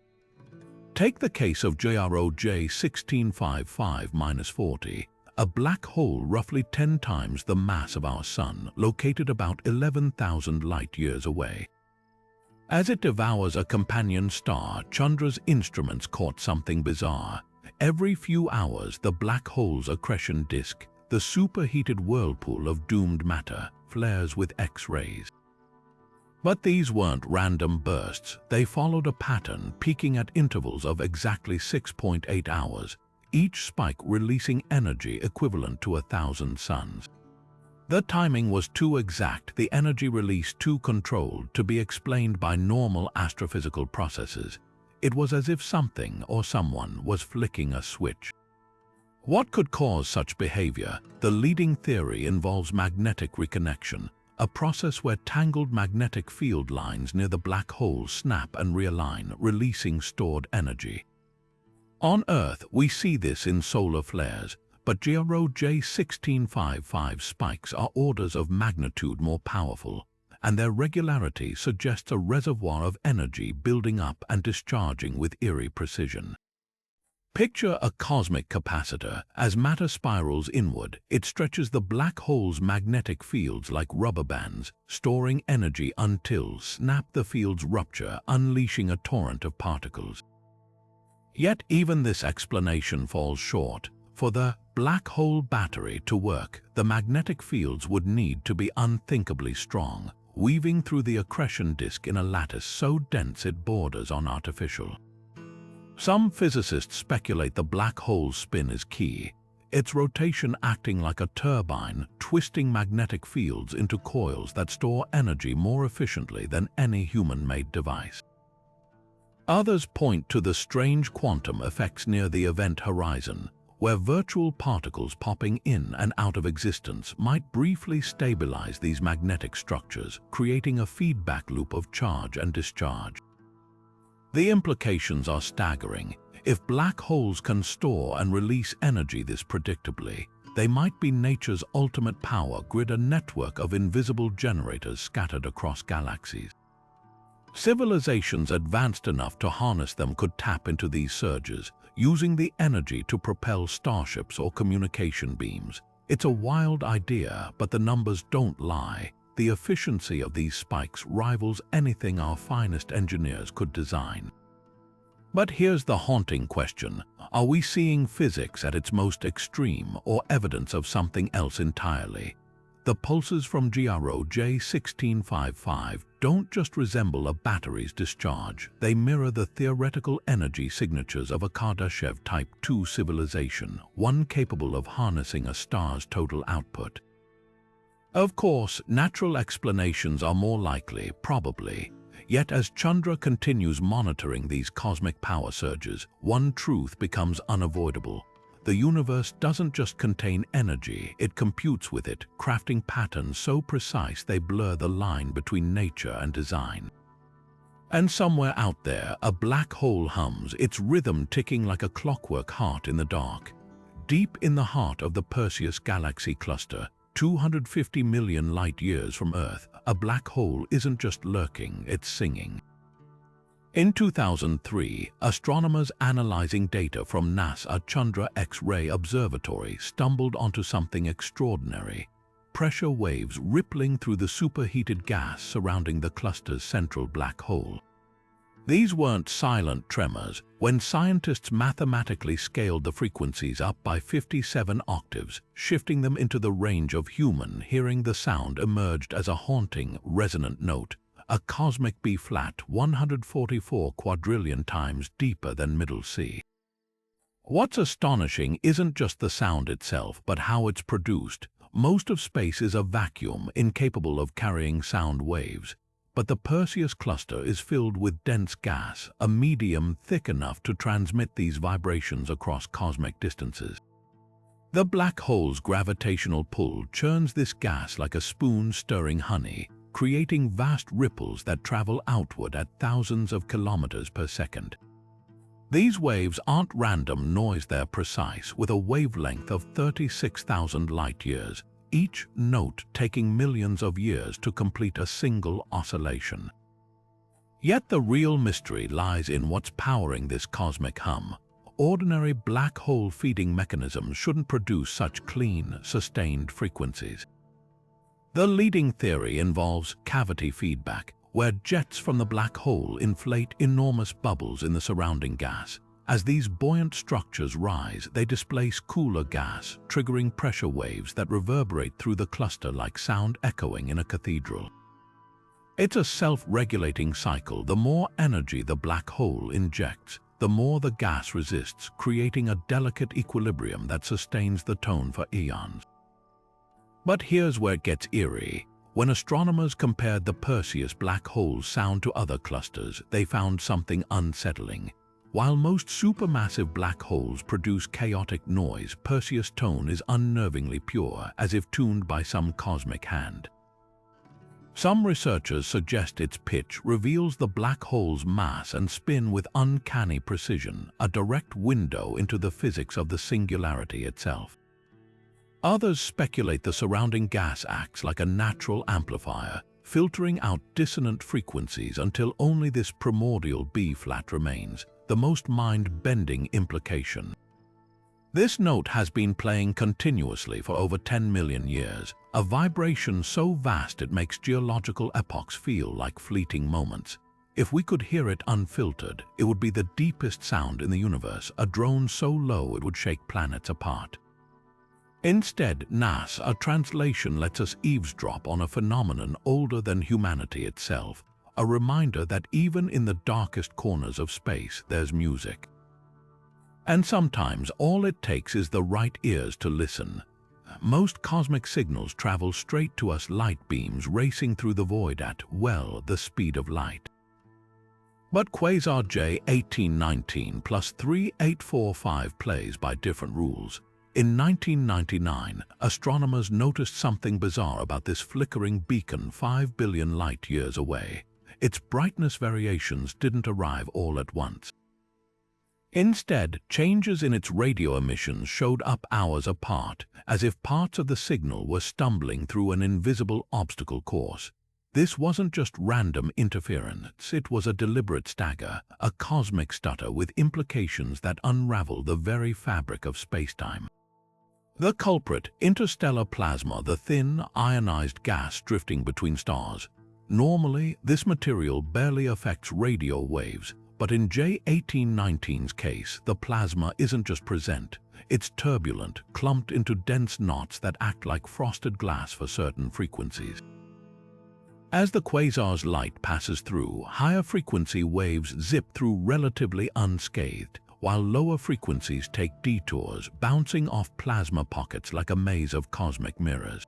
A: Take the case of GROJ 1655-40, a black hole roughly 10 times the mass of our Sun, located about 11,000 light-years away. As it devours a companion star, Chandra's instruments caught something bizarre. Every few hours, the black hole's accretion disk, the superheated whirlpool of doomed matter, flares with X-rays. But these weren't random bursts. They followed a pattern, peaking at intervals of exactly 6.8 hours, each spike releasing energy equivalent to 1,000 suns. The timing was too exact, the energy release too controlled to be explained by normal astrophysical processes. It was as if something or someone was flicking a switch. What could cause such behavior? The leading theory involves magnetic reconnection, a process where tangled magnetic field lines near the black hole snap and realign, releasing stored energy. On Earth, we see this in solar flares, but GROJ 1655 spikes are orders of magnitude more powerful, and their regularity suggests a reservoir of energy building up and discharging with eerie precision. Picture a cosmic capacitor. As matter spirals inward, it stretches the black hole's magnetic fields like rubber bands, storing energy until the fields rupture, unleashing a torrent of particles. Yet even this explanation falls short. For the black hole battery to work, the magnetic fields would need to be unthinkably strong, weaving through the accretion disk in a lattice so dense it borders on artificial. Some physicists speculate the black hole's spin is key, its rotation acting like a turbine, twisting magnetic fields into coils that store energy more efficiently than any human-made device. Others point to the strange quantum effects near the event horizon, where virtual particles popping in and out of existence might briefly stabilize these magnetic structures, creating a feedback loop of charge and discharge. The implications are staggering. If black holes can store and release energy this predictably, they might be nature's ultimate power grid, a network of invisible generators scattered across galaxies. Civilizations advanced enough to harness them could tap into these surges, using the energy to propel starships or communication beams. It's a wild idea, but the numbers don't lie. The efficiency of these spikes rivals anything our finest engineers could design. But here's the haunting question. Are we seeing physics at its most extreme or evidence of something else entirely? The pulses from GROJ 1655 don't just resemble a battery's discharge. They mirror the theoretical energy signatures of a Kardashev Type II civilization, one capable of harnessing a star's total output. Of course, natural explanations are more likely, probably. Yet as Chandra continues monitoring these cosmic power surges, one truth becomes unavoidable. The universe doesn't just contain energy, it computes with it, crafting patterns so precise they blur the line between nature and design. And somewhere out there, a black hole hums, its rhythm ticking like a clockwork heart in the dark. Deep in the heart of the Perseus galaxy cluster, 250 million light-years from Earth, a black hole isn't just lurking, it's singing. In 2003, astronomers analyzing data from NASA's Chandra X-ray Observatory stumbled onto something extraordinary: pressure waves rippling through the superheated gas surrounding the cluster's central black hole. These weren't silent tremors. When scientists mathematically scaled the frequencies up by 57 octaves, shifting them into the range of human hearing, the sound emerged as a haunting, resonant note, a cosmic B-flat 144 quadrillion times deeper than Middle C. What's astonishing isn't just the sound itself, but how it's produced. Most of space is a vacuum, incapable of carrying sound waves. But the Perseus cluster is filled with dense gas, a medium thick enough to transmit these vibrations across cosmic distances. The black hole's gravitational pull churns this gas like a spoon stirring honey, creating vast ripples that travel outward at thousands of kilometers per second. These waves aren't random noise, they're precise, with a wavelength of 36,000 light-years. each note taking millions of years to complete a single oscillation. Yet the real mystery lies in what's powering this cosmic hum. Ordinary black hole feeding mechanisms shouldn't produce such clean, sustained frequencies. The leading theory involves cavity feedback, where jets from the black hole inflate enormous bubbles in the surrounding gas. As these buoyant structures rise, they displace cooler gas, triggering pressure waves that reverberate through the cluster like sound echoing in a cathedral. It's a self-regulating cycle. The more energy the black hole injects, the more the gas resists, creating a delicate equilibrium that sustains the tone for eons. But here's where it gets eerie. When astronomers compared the Perseus black hole's sound to other clusters, they found something unsettling. While most supermassive black holes produce chaotic noise, Perseus' tone is unnervingly pure, as if tuned by some cosmic hand. Some researchers suggest its pitch reveals the black hole's mass and spin with uncanny precision, a direct window into the physics of the singularity itself. Others speculate the surrounding gas acts like a natural amplifier, filtering out dissonant frequencies until only this primordial B-flat remains, the most mind-bending implication. This note has been playing continuously for over 10 million years, a vibration so vast it makes geological epochs feel like fleeting moments. If we could hear it unfiltered, it would be the deepest sound in the universe, a drone so low it would shake planets apart. Instead, NASA, a translation, lets us eavesdrop on a phenomenon older than humanity itself, a reminder that even in the darkest corners of space, there's music. And sometimes all it takes is the right ears to listen. Most cosmic signals travel straight to us, light beams racing through the void at, well, the speed of light. But quasar J1819 plus 3845 plays by different rules. In 1999, astronomers noticed something bizarre about this flickering beacon 5 billion light-years away. Its brightness variations didn't arrive all at once. Instead, changes in its radio emissions showed up hours apart, as if parts of the signal were stumbling through an invisible obstacle course. This wasn't just random interference, it was a deliberate stagger, a cosmic stutter with implications that unravel the very fabric of spacetime. The culprit, interstellar plasma, the thin, ionized gas drifting between stars. Normally, this material barely affects radio waves, but in J1819's case, the plasma isn't just present, it's turbulent, clumped into dense knots that act like frosted glass for certain frequencies. As the quasar's light passes through, higher frequency waves zip through relatively unscathed, while lower frequencies take detours, bouncing off plasma pockets like a maze of cosmic mirrors.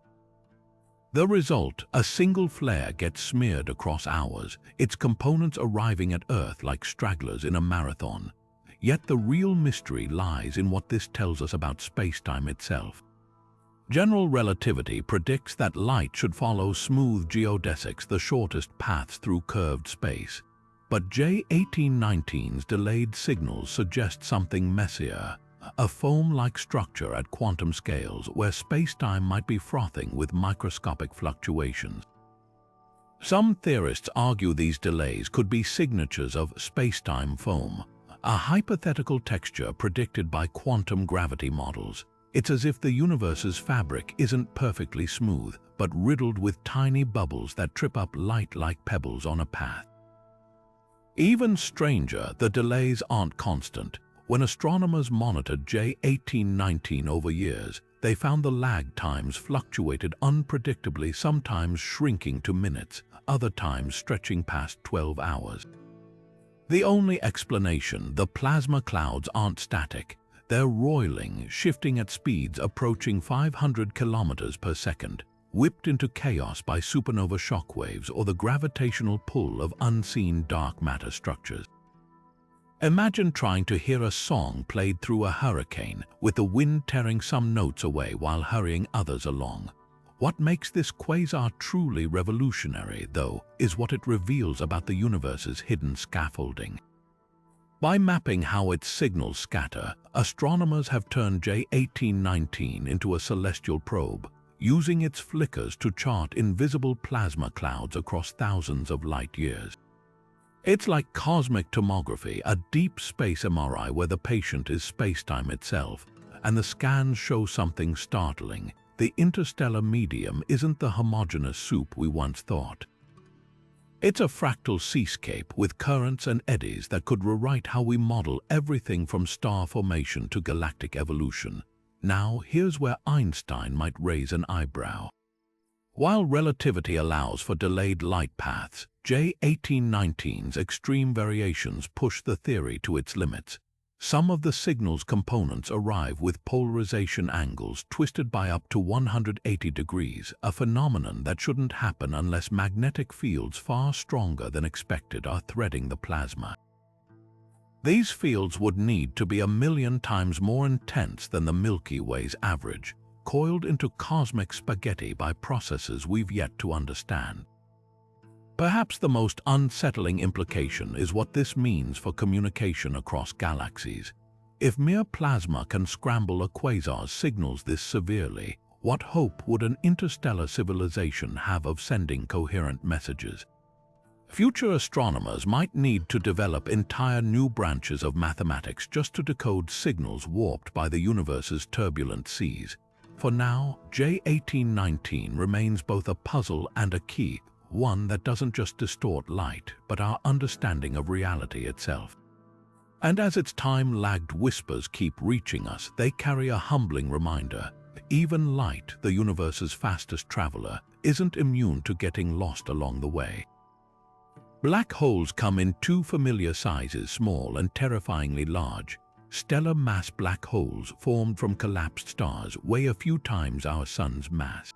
A: The result, a single flare gets smeared across hours, its components arriving at Earth like stragglers in a marathon. Yet the real mystery lies in what this tells us about spacetime itself. General relativity predicts that light should follow smooth geodesics, the shortest paths through curved space. But J1819's delayed signals suggest something messier, a foam-like structure at quantum scales where spacetime might be frothing with microscopic fluctuations. Some theorists argue these delays could be signatures of spacetime foam, a hypothetical texture predicted by quantum gravity models. It's as if the universe's fabric isn't perfectly smooth, but riddled with tiny bubbles that trip up light like pebbles on a path. Even stranger, the delays aren't constant. When astronomers monitored J1819 over years, they found the lag times fluctuated unpredictably, sometimes shrinking to minutes, other times stretching past 12 hours. The only explanation, the plasma clouds aren't static. They're roiling, shifting at speeds approaching 500 kilometers per second, whipped into chaos by supernova shockwaves or the gravitational pull of unseen dark matter structures. Imagine trying to hear a song played through a hurricane, with the wind tearing some notes away while hurrying others along. What makes this quasar truly revolutionary, though, is what it reveals about the universe's hidden scaffolding. By mapping how its signals scatter, astronomers have turned J1819 into a celestial probe. using its flickers to chart invisible plasma clouds across thousands of light years. It's like cosmic tomography, a deep space MRI where the patient is space-time itself, and the scans show something startling. The interstellar medium isn't the homogeneous soup we once thought. It's a fractal seascape with currents and eddies that could rewrite how we model everything from star formation to galactic evolution. Now, here's where Einstein might raise an eyebrow. While relativity allows for delayed light paths, J1819's extreme variations push the theory to its limits. Some of the signal's components arrive with polarization angles twisted by up to 180 degrees, a phenomenon that shouldn't happen unless magnetic fields far stronger than expected are threading the plasma. These fields would need to be 1,000,000 times more intense than the Milky Way's average, coiled into cosmic spaghetti by processes we've yet to understand. Perhaps the most unsettling implication is what this means for communication across galaxies. If mere plasma can scramble a quasar's signals this severely, what hope would an interstellar civilization have of sending coherent messages? Future astronomers might need to develop entire new branches of mathematics just to decode signals warped by the universe's turbulent seas. For now, J1819 remains both a puzzle and a key, one that doesn't just distort light, but our understanding of reality itself. And as its time-lagged whispers keep reaching us, they carry a humbling reminder. Even light, the universe's fastest traveler, isn't immune to getting lost along the way. Black holes come in two familiar sizes, small and terrifyingly large. Stellar mass black holes formed from collapsed stars weigh a few times our sun's mass.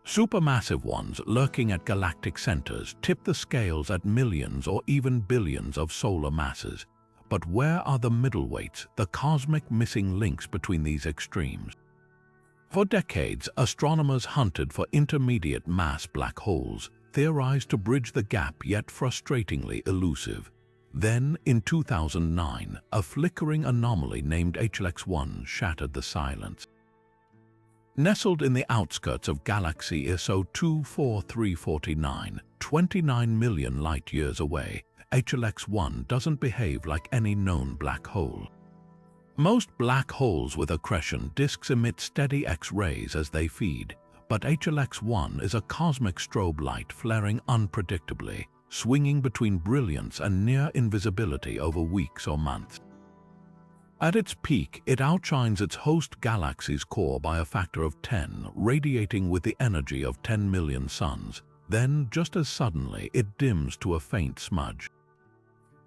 A: Supermassive ones lurking at galactic centers tip the scales at millions or even billions of solar masses. But where are the middleweights, the cosmic missing links between these extremes? For decades, astronomers hunted for intermediate mass black holes, theorized to bridge the gap yet frustratingly elusive. Then, in 2009, a flickering anomaly named HLX-1 shattered the silence. Nestled in the outskirts of galaxy ISO 24349, 29 million light-years away, HLX-1 doesn't behave like any known black hole. Most black holes with accretion disks emit steady X-rays as they feed, but HLX-1 is a cosmic strobe light flaring unpredictably, swinging between brilliance and near invisibility over weeks or months. At its peak, it outshines its host galaxy's core by a factor of 10, radiating with the energy of 10 million suns. Then, just as suddenly, it dims to a faint smudge.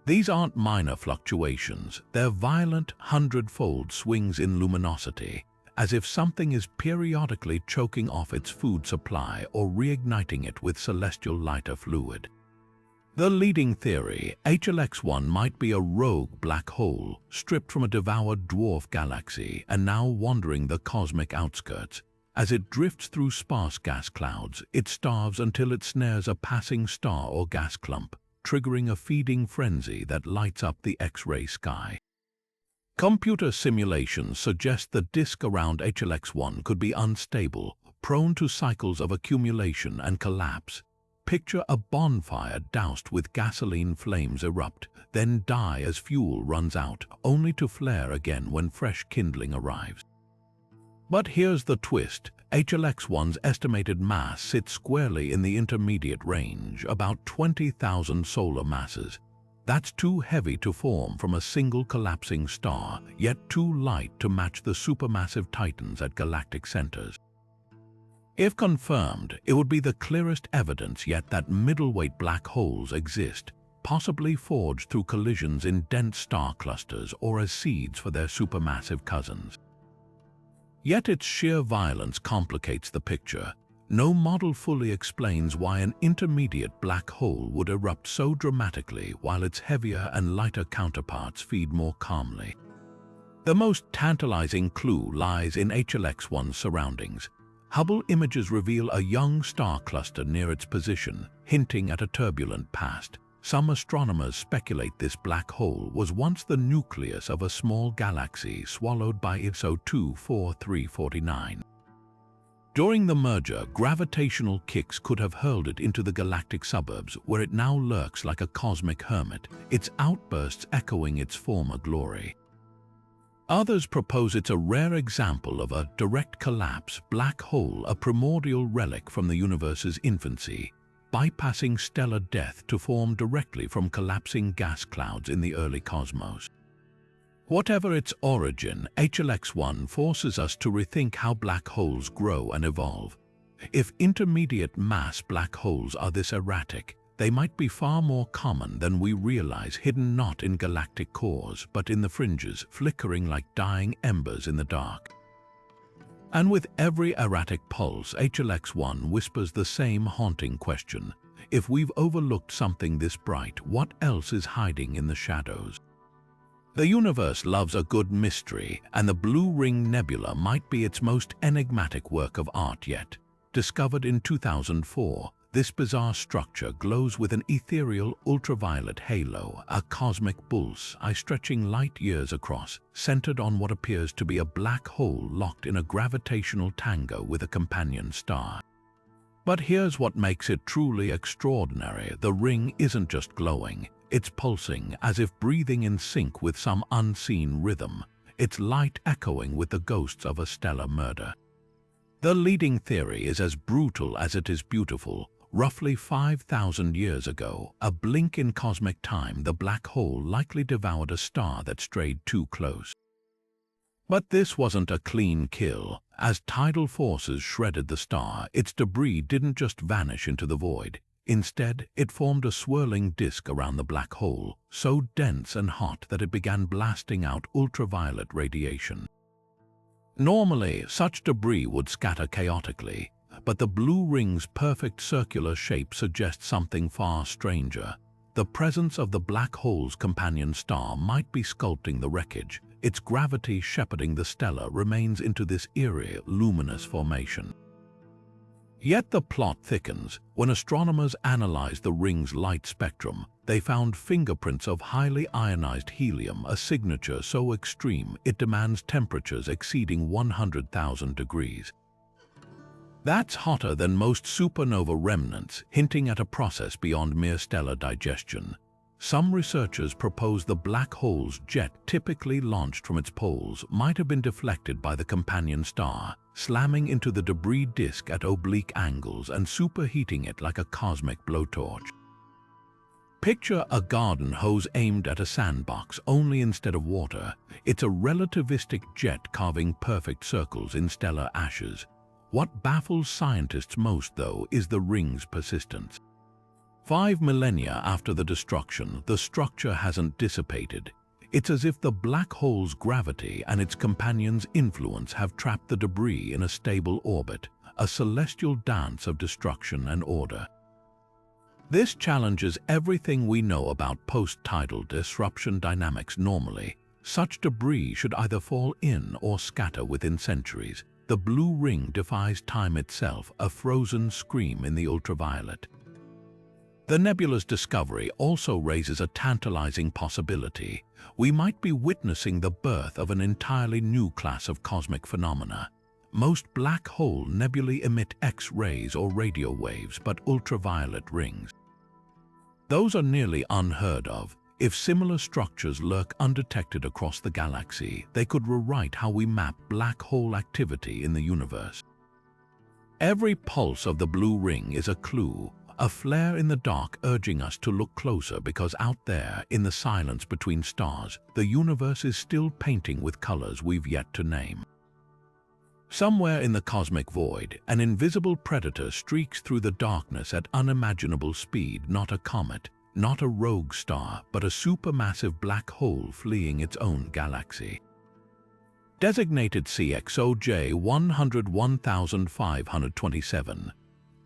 A: These aren't minor fluctuations, they're violent, hundredfold swings in luminosity, as if something is periodically choking off its food supply or reigniting it with celestial lighter fluid. The leading theory, HLX-1 might be a rogue black hole, stripped from a devoured dwarf galaxy and now wandering the cosmic outskirts. As it drifts through sparse gas clouds, it starves until it snares a passing star or gas clump, triggering a feeding frenzy that lights up the X-ray sky. Computer simulations suggest the disk around HLX-1 could be unstable, prone to cycles of accumulation and collapse. Picture a bonfire doused with gasoline flames erupt, then die as fuel runs out, only to flare again when fresh kindling arrives. But here's the twist. HLX-1's estimated mass sits squarely in the intermediate range, about 20,000 solar masses. That's too heavy to form from a single collapsing star, yet too light to match the supermassive titans at galactic centers. If confirmed, it would be the clearest evidence yet that middleweight black holes exist, possibly forged through collisions in dense star clusters or as seeds for their supermassive cousins. Yet its sheer violence complicates the picture. No model fully explains why an intermediate black hole would erupt so dramatically while its heavier and lighter counterparts feed more calmly. The most tantalizing clue lies in HLX-1's surroundings. Hubble images reveal a young star cluster near its position, hinting at a turbulent past. Some astronomers speculate this black hole was once the nucleus of a small galaxy swallowed by ISO 24349. During the merger, gravitational kicks could have hurled it into the galactic suburbs, where it now lurks like a cosmic hermit, its outbursts echoing its former glory. Others propose it's a rare example of a direct collapse black hole, a primordial relic from the universe's infancy, bypassing stellar death to form directly from collapsing gas clouds in the early cosmos. Whatever its origin, HLX-1 forces us to rethink how black holes grow and evolve. If intermediate mass black holes are this erratic, they might be far more common than we realize, hidden not in galactic cores, but in the fringes, flickering like dying embers in the dark. And with every erratic pulse, HLX-1 whispers the same haunting question. If we've overlooked something this bright, what else is hiding in the shadows? The universe loves a good mystery, and the Blue Ring Nebula might be its most enigmatic work of art yet. Discovered in 2004, this bizarre structure glows with an ethereal ultraviolet halo, a cosmic bull's-eye stretching light years across, centered on what appears to be a black hole locked in a gravitational tango with a companion star. But here's what makes it truly extraordinary. The ring isn't just glowing, it's pulsing, as if breathing in sync with some unseen rhythm, its light echoing with the ghosts of a stellar murder. The leading theory is as brutal as it is beautiful. Roughly 5,000 years ago, a blink in cosmic time, the black hole likely devoured a star that strayed too close. But this wasn't a clean kill. As tidal forces shredded the star, its debris didn't just vanish into the void. Instead, it formed a swirling disk around the black hole, so dense and hot that it began blasting out ultraviolet radiation. Normally, such debris would scatter chaotically, but the blue ring's perfect circular shape suggests something far stranger. The presence of the black hole's companion star might be sculpting the wreckage. Its gravity shepherding the stellar remains into this eerie, luminous formation. Yet the plot thickens. When astronomers analyzed the ring's light spectrum, they found fingerprints of highly ionized helium, a signature so extreme it demands temperatures exceeding 100,000 degrees. That's hotter than most supernova remnants, hinting at a process beyond mere stellar digestion. Some researchers propose the black hole's jet, typically launched from its poles, might have been deflected by the companion star, slamming into the debris disk at oblique angles and superheating it like a cosmic blowtorch. Picture a garden hose aimed at a sandbox, only instead of water, it's a relativistic jet carving perfect circles in stellar ashes. What baffles scientists most, though, is the ring's persistence. 5 millennia after the destruction, the structure hasn't dissipated. It's as if the black hole's gravity and its companion's influence have trapped the debris in a stable orbit, a celestial dance of destruction and order. This challenges everything we know about post-tidal disruption dynamics normally. Such debris should either fall in or scatter within centuries. The blue ring defies time itself, a frozen scream in the ultraviolet. The nebula's discovery also raises a tantalizing possibility. We might be witnessing the birth of an entirely new class of cosmic phenomena. Most black hole nebulae emit X-rays or radio waves, but ultraviolet rings. Those are nearly unheard of. If similar structures lurk undetected across the galaxy, they could rewrite how we map black hole activity in the universe. Every pulse of the blue ring is a clue, a flare in the dark urging us to look closer, because out there, in the silence between stars, the universe is still painting with colors we've yet to name. Somewhere in the cosmic void, an invisible predator streaks through the darkness at unimaginable speed, not a comet, not a rogue star, but a supermassive black hole fleeing its own galaxy. Designated CXOJ 101,527,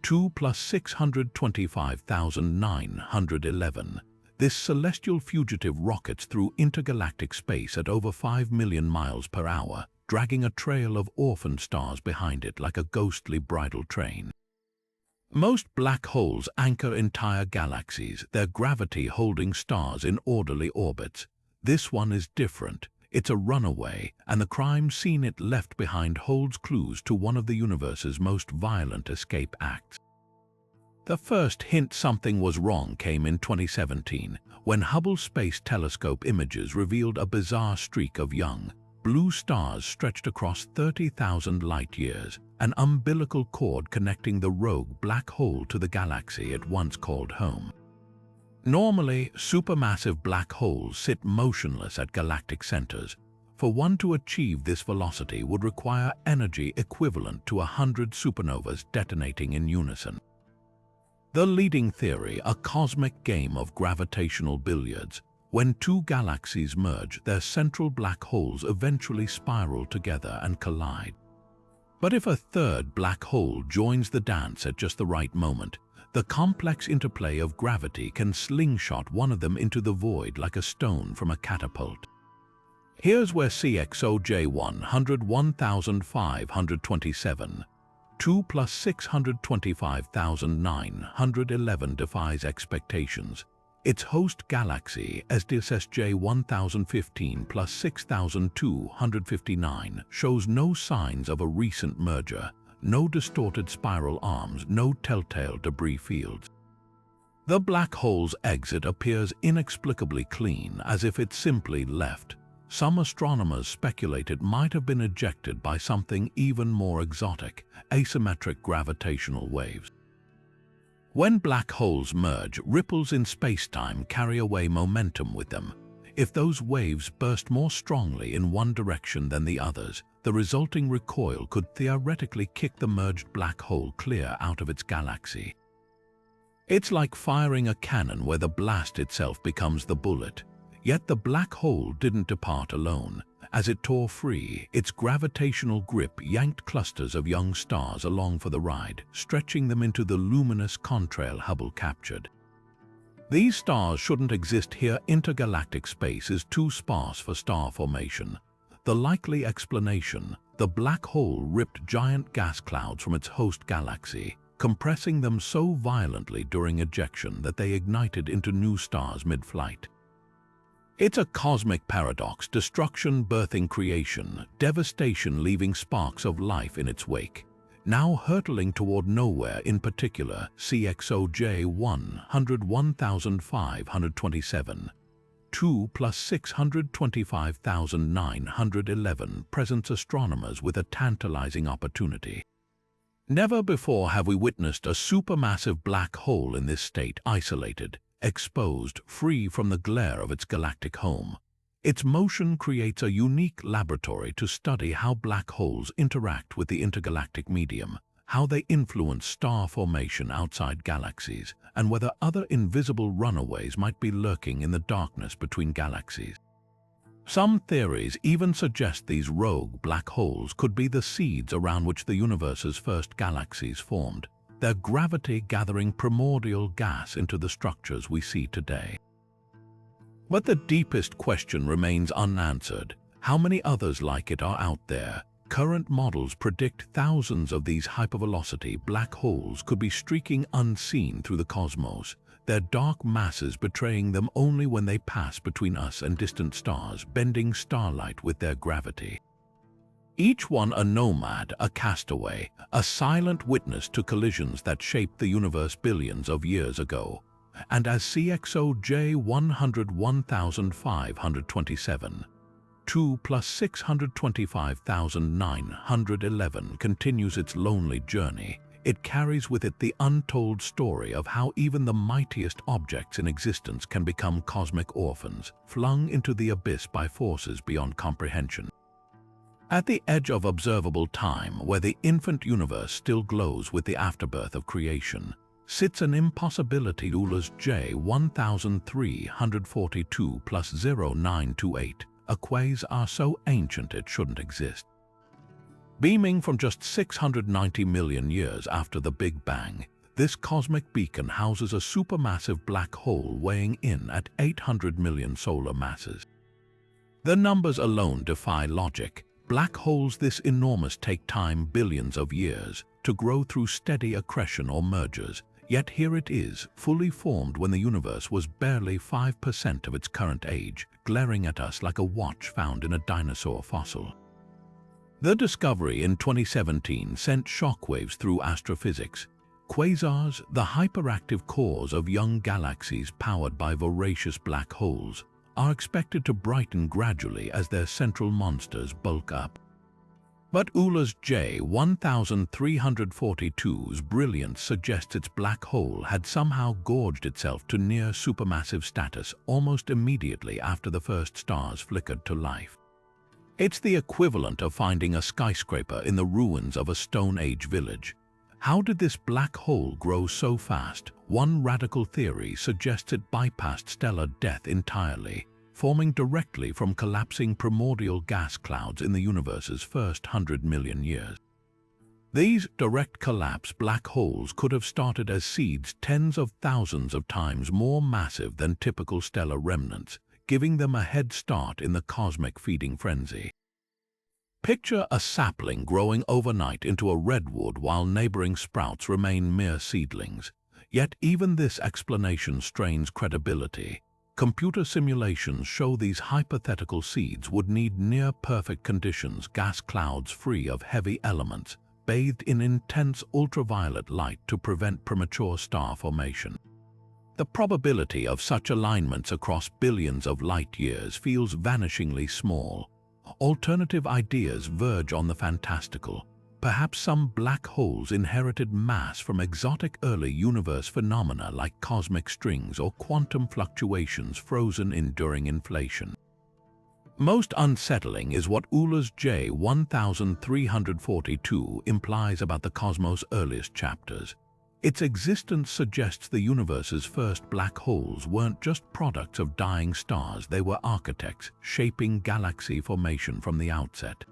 A: 2 + 625,911, this celestial fugitive rockets through intergalactic space at over 5 million miles per hour, dragging a trail of orphan stars behind it like a ghostly bridal train. Most black holes anchor entire galaxies, their gravity holding stars in orderly orbits. This one is different. It's a runaway, and the crime scene it left behind holds clues to one of the universe's most violent escape acts. The first hint something was wrong came in 2017, when Hubble Space Telescope images revealed a bizarre streak of young, blue stars stretched across 30,000 light-years, an umbilical cord connecting the rogue black hole to the galaxy it once called home. Normally, supermassive black holes sit motionless at galactic centers. For one to achieve this velocity would require energy equivalent to 100 supernovas detonating in unison. The leading theory, a cosmic game of gravitational billiards. When two galaxies merge, their central black holes eventually spiral together and collide. But if a third black hole joins the dance at just the right moment, the complex interplay of gravity can slingshot one of them into the void like a stone from a catapult. Here's where CXOJ 101,527, 2 plus 625,911 defies expectations. Its host galaxy, SDSSJ 1015 plus 6,259, shows no signs of a recent merger. No distorted spiral arms, no telltale debris fields. The black hole's exit appears inexplicably clean, as if it simply left. Some astronomers speculate it might have been ejected by something even more exotic, asymmetric gravitational waves. When black holes merge, ripples in spacetime carry away momentum with them. If those waves burst more strongly in one direction than the others, the resulting recoil could theoretically kick the merged black hole clear out of its galaxy. It's like firing a cannon where the blast itself becomes the bullet. Yet the black hole didn't depart alone. As it tore free, its gravitational grip yanked clusters of young stars along for the ride, stretching them into the luminous contrail Hubble captured. These stars shouldn't exist here. Intergalactic space is too sparse for star formation. The likely explanation, the black hole ripped giant gas clouds from its host galaxy, compressing them so violently during ejection that they ignited into new stars mid-flight. It's a cosmic paradox, destruction birthing creation, devastation leaving sparks of life in its wake. Now hurtling toward nowhere, in particular, CXOJ 101,527, 2 plus 625,911 presents astronomers with a tantalizing opportunity. Never before have we witnessed a supermassive black hole in this state, isolated, exposed, free from the glare of its galactic home. Its motion creates a unique laboratory to study how black holes interact with the intergalactic medium, how they influence star formation outside galaxies, and whether other invisible runaways might be lurking in the darkness between galaxies. Some theories even suggest these rogue black holes could be the seeds around which the universe's first galaxies formed, their gravity gathering primordial gas into the structures we see today. But the deepest question remains unanswered. How many others like it are out there? Current models predict thousands of these hypervelocity black holes could be streaking unseen through the cosmos, their dark masses betraying them only when they pass between us and distant stars, bending starlight with their gravity. Each one a nomad, a castaway, a silent witness to collisions that shaped the universe billions of years ago. And as CXOJ 101,527, 2 plus 625,911 continues its lonely journey, it carries with it the untold story of how even the mightiest objects in existence can become cosmic orphans, flung into the abyss by forces beyond comprehension. At the edge of observable time, where the infant universe still glows with the afterbirth of creation, sits an impossibility. Euler's J 1342 plus 0928, a quasar so ancient it shouldn't exist. Beaming from just 690 million years after the Big Bang, this cosmic beacon houses a supermassive black hole weighing in at 800 million solar masses. The numbers alone defy logic. Black holes this enormous take time billions of years to grow through steady accretion or mergers, Yet here it is, fully formed when the universe was barely 5% of its current age, glaring at us like a watch found in a dinosaur fossil. The discovery in 2017 sent shockwaves through astrophysics. Quasars, the hyperactive cores of young galaxies powered by voracious black holes, are expected to brighten gradually as their central monsters bulk up. But Euler's J1342's brilliance suggests its black hole had somehow gorged itself to near supermassive status almost immediately after the first stars flickered to life. It's the equivalent of finding a skyscraper in the ruins of a Stone Age village. How did this black hole grow so fast? One radical theory suggests it bypassed stellar death entirely, forming directly from collapsing primordial gas clouds in the universe's first 100 million years. These direct collapse black holes could have started as seeds tens of thousands of times more massive than typical stellar remnants, giving them a head start in the cosmic feeding frenzy. Picture a sapling growing overnight into a redwood while neighboring sprouts remain mere seedlings. Yet even this explanation strains credibility. Computer simulations show these hypothetical seeds would need near-perfect conditions, gas clouds free of heavy elements, bathed in intense ultraviolet light to prevent premature star formation. The probability of such alignments across billions of light years feels vanishingly small. Alternative ideas verge on the fantastical. Perhaps some black holes inherited mass from exotic early universe phenomena like cosmic strings or quantum fluctuations frozen in during inflation. Most unsettling is what Euler's J1342 implies about the cosmos' earliest chapters. Its existence suggests the universe's first black holes weren't just products of dying stars, they were architects, shaping galaxy formation from the outset.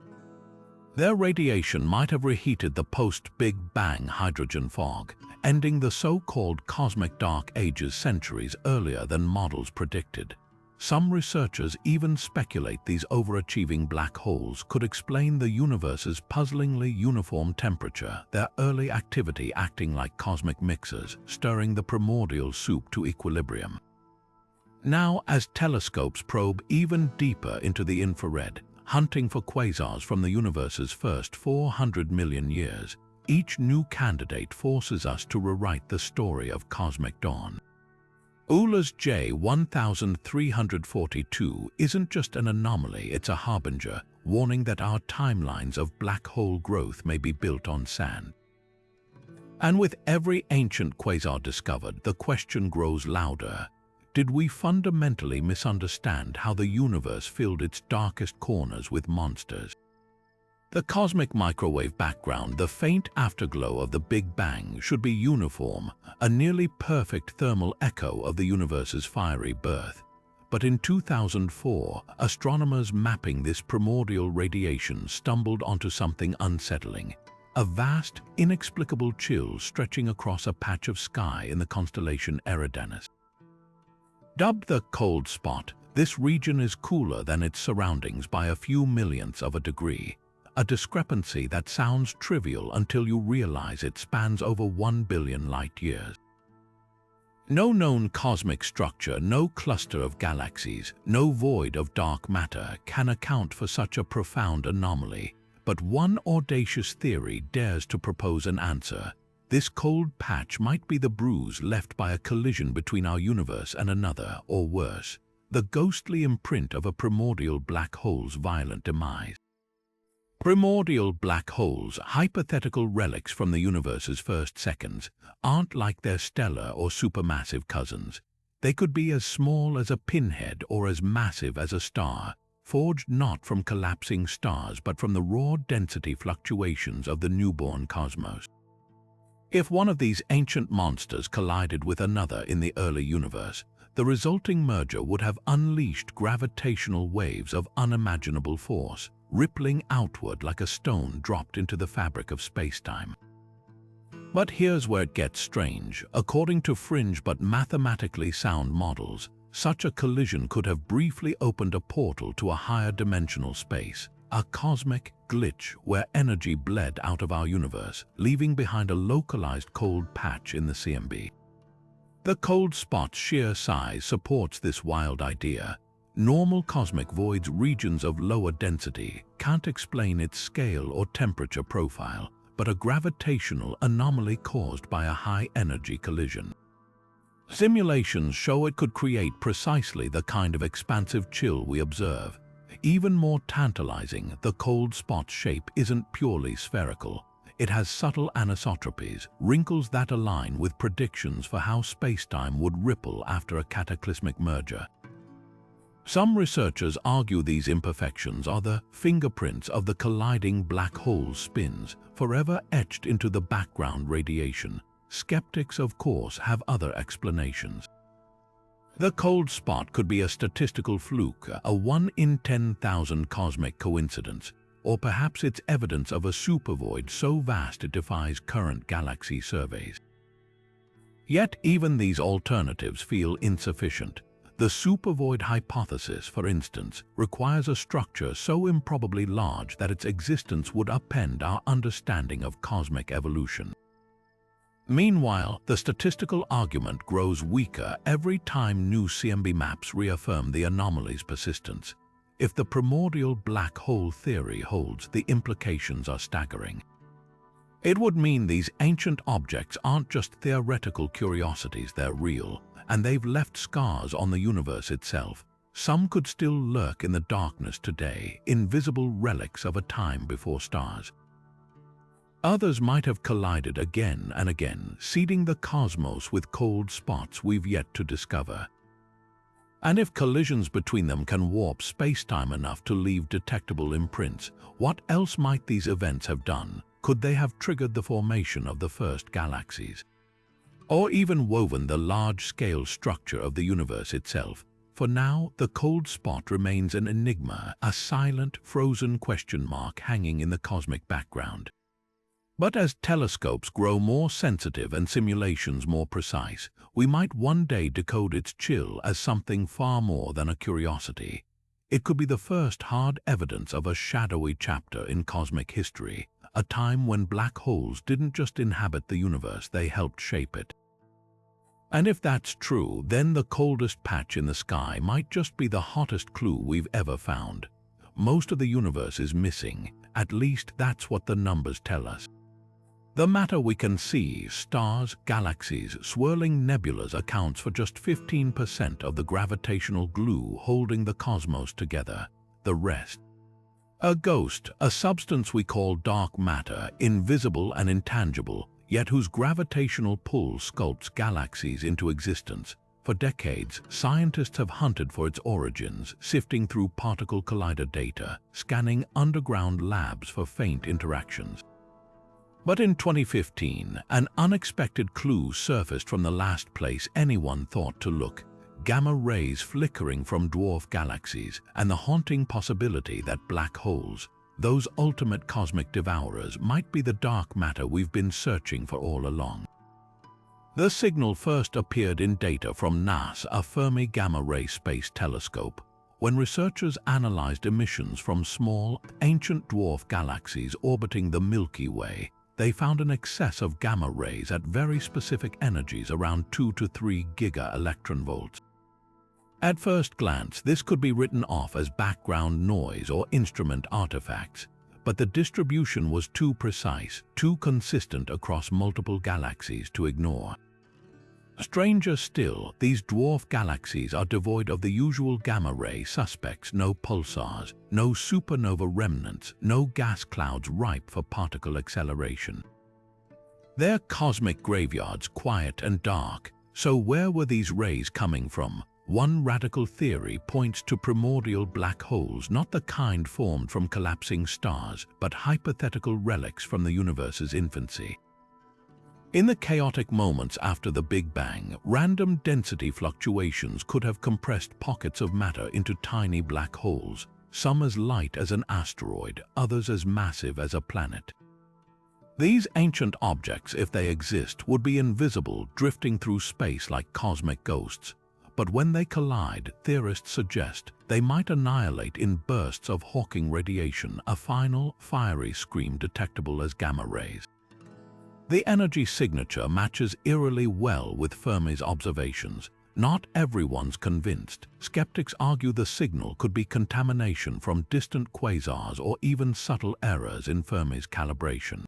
A: Their radiation might have reheated the post-Big Bang hydrogen fog, ending the so-called cosmic dark ages centuries earlier than models predicted. Some researchers even speculate these overachieving black holes could explain the universe's puzzlingly uniform temperature, their early activity acting like cosmic mixers, stirring the primordial soup to equilibrium. Now, as telescopes probe even deeper into the infrared, hunting for quasars from the universe's first 400 million years, each new candidate forces us to rewrite the story of cosmic dawn. Euler's J1342 isn't just an anomaly, it's a harbinger, warning that our timelines of black hole growth may be built on sand. And with every ancient quasar discovered, the question grows louder. Did we fundamentally misunderstand how the universe filled its darkest corners with monsters? The cosmic microwave background, the faint afterglow of the Big Bang, should be uniform, a nearly perfect thermal echo of the universe's fiery birth. But in 2004, astronomers mapping this primordial radiation stumbled onto something unsettling. A vast, inexplicable chill stretching across a patch of sky in the constellation Eridanus. Dubbed the cold spot, this region is cooler than its surroundings by a few millionths of a degree, a discrepancy that sounds trivial until you realize it spans over 1 billion light-years. No known cosmic structure, no cluster of galaxies, no void of dark matter can account for such a profound anomaly, but one audacious theory dares to propose an answer. This cold patch might be the bruise left by a collision between our universe and another, or worse, the ghostly imprint of a primordial black hole's violent demise. Primordial black holes, hypothetical relics from the universe's first seconds, aren't like their stellar or supermassive cousins. They could be as small as a pinhead or as massive as a star, forged not from collapsing stars but from the raw density fluctuations of the newborn cosmos. If one of these ancient monsters collided with another in the early universe, the resulting merger would have unleashed gravitational waves of unimaginable force, rippling outward like a stone dropped into the fabric of space-time. But here's where it gets strange. According to fringe but mathematically sound models, such a collision could have briefly opened a portal to a higher dimensional space, a cosmic, glitch where energy bled out of our universe, leaving behind a localized cold patch in the CMB. The cold spot's sheer size supports this wild idea. Normal cosmic voids, regions of lower density, can't explain its scale or temperature profile, but a gravitational anomaly caused by a high-energy collision. Simulations show it could create precisely the kind of expansive chill we observe. Even more tantalizing, the cold spot's shape isn't purely spherical. It has subtle anisotropies, wrinkles that align with predictions for how spacetime would ripple after a cataclysmic merger. Some researchers argue these imperfections are the fingerprints of the colliding black hole's spins, forever etched into the background radiation. Skeptics, of course, have other explanations. The cold spot could be a statistical fluke, a 1 in 10,000 cosmic coincidence, or perhaps it's evidence of a supervoid so vast it defies current galaxy surveys. Yet even these alternatives feel insufficient. The supervoid hypothesis, for instance, requires a structure so improbably large that its existence would upend our understanding of cosmic evolution. Meanwhile, the statistical argument grows weaker every time new CMB maps reaffirm the anomaly's persistence. If the primordial black hole theory holds, the implications are staggering. It would mean these ancient objects aren't just theoretical curiosities, they're real, and they've left scars on the universe itself. Some could still lurk in the darkness today, invisible relics of a time before stars. Others might have collided again and again, seeding the cosmos with cold spots we've yet to discover. And if collisions between them can warp spacetime enough to leave detectable imprints, what else might these events have done? Could they have triggered the formation of the first galaxies? Or even woven the large-scale structure of the universe itself? For now, the cold spot remains an enigma, a silent, frozen question mark hanging in the cosmic background. But as telescopes grow more sensitive and simulations more precise, we might one day decode its chill as something far more than a curiosity. It could be the first hard evidence of a shadowy chapter in cosmic history, a time when black holes didn't just inhabit the universe, they helped shape it. And if that's true, then the coldest patch in the sky might just be the hottest clue we've ever found. Most of the universe is missing, at least that's what the numbers tell us. The matter we can see, stars, galaxies, swirling nebulas, accounts for just 15% of the gravitational glue holding the cosmos together. The rest, a ghost, a substance we call dark matter, invisible and intangible, yet whose gravitational pull sculpts galaxies into existence. For decades, scientists have hunted for its origins, sifting through particle collider data, scanning underground labs for faint interactions. But in 2015, an unexpected clue surfaced from the last place anyone thought to look: gamma rays flickering from dwarf galaxies, and the haunting possibility that black holes, those ultimate cosmic devourers, might be the dark matter we've been searching for all along. The signal first appeared in data from NASA's Fermi Gamma Ray Space Telescope, when researchers analyzed emissions from small, ancient dwarf galaxies orbiting the Milky Way. They found an excess of gamma rays at very specific energies, around 2 to 3 giga-electronvolts. At first glance, this could be written off as background noise or instrument artifacts, but the distribution was too precise, too consistent across multiple galaxies to ignore. Stranger still, these dwarf galaxies are devoid of the usual gamma-ray suspects: no pulsars, no supernova remnants, no gas clouds ripe for particle acceleration. They're cosmic graveyards, quiet and dark. So where were these rays coming from? One radical theory points to primordial black holes, not the kind formed from collapsing stars, but hypothetical relics from the universe's infancy. In the chaotic moments after the Big Bang, random density fluctuations could have compressed pockets of matter into tiny black holes, some as light as an asteroid, others as massive as a planet. These ancient objects, if they exist, would be invisible, drifting through space like cosmic ghosts. but when they collide, theorists suggest they might annihilate in bursts of Hawking radiation, a final, fiery scream detectable as gamma rays. The energy signature matches eerily well with Fermi's observations. Not everyone's convinced. Skeptics argue the signal could be contamination from distant quasars or even subtle errors in Fermi's calibration.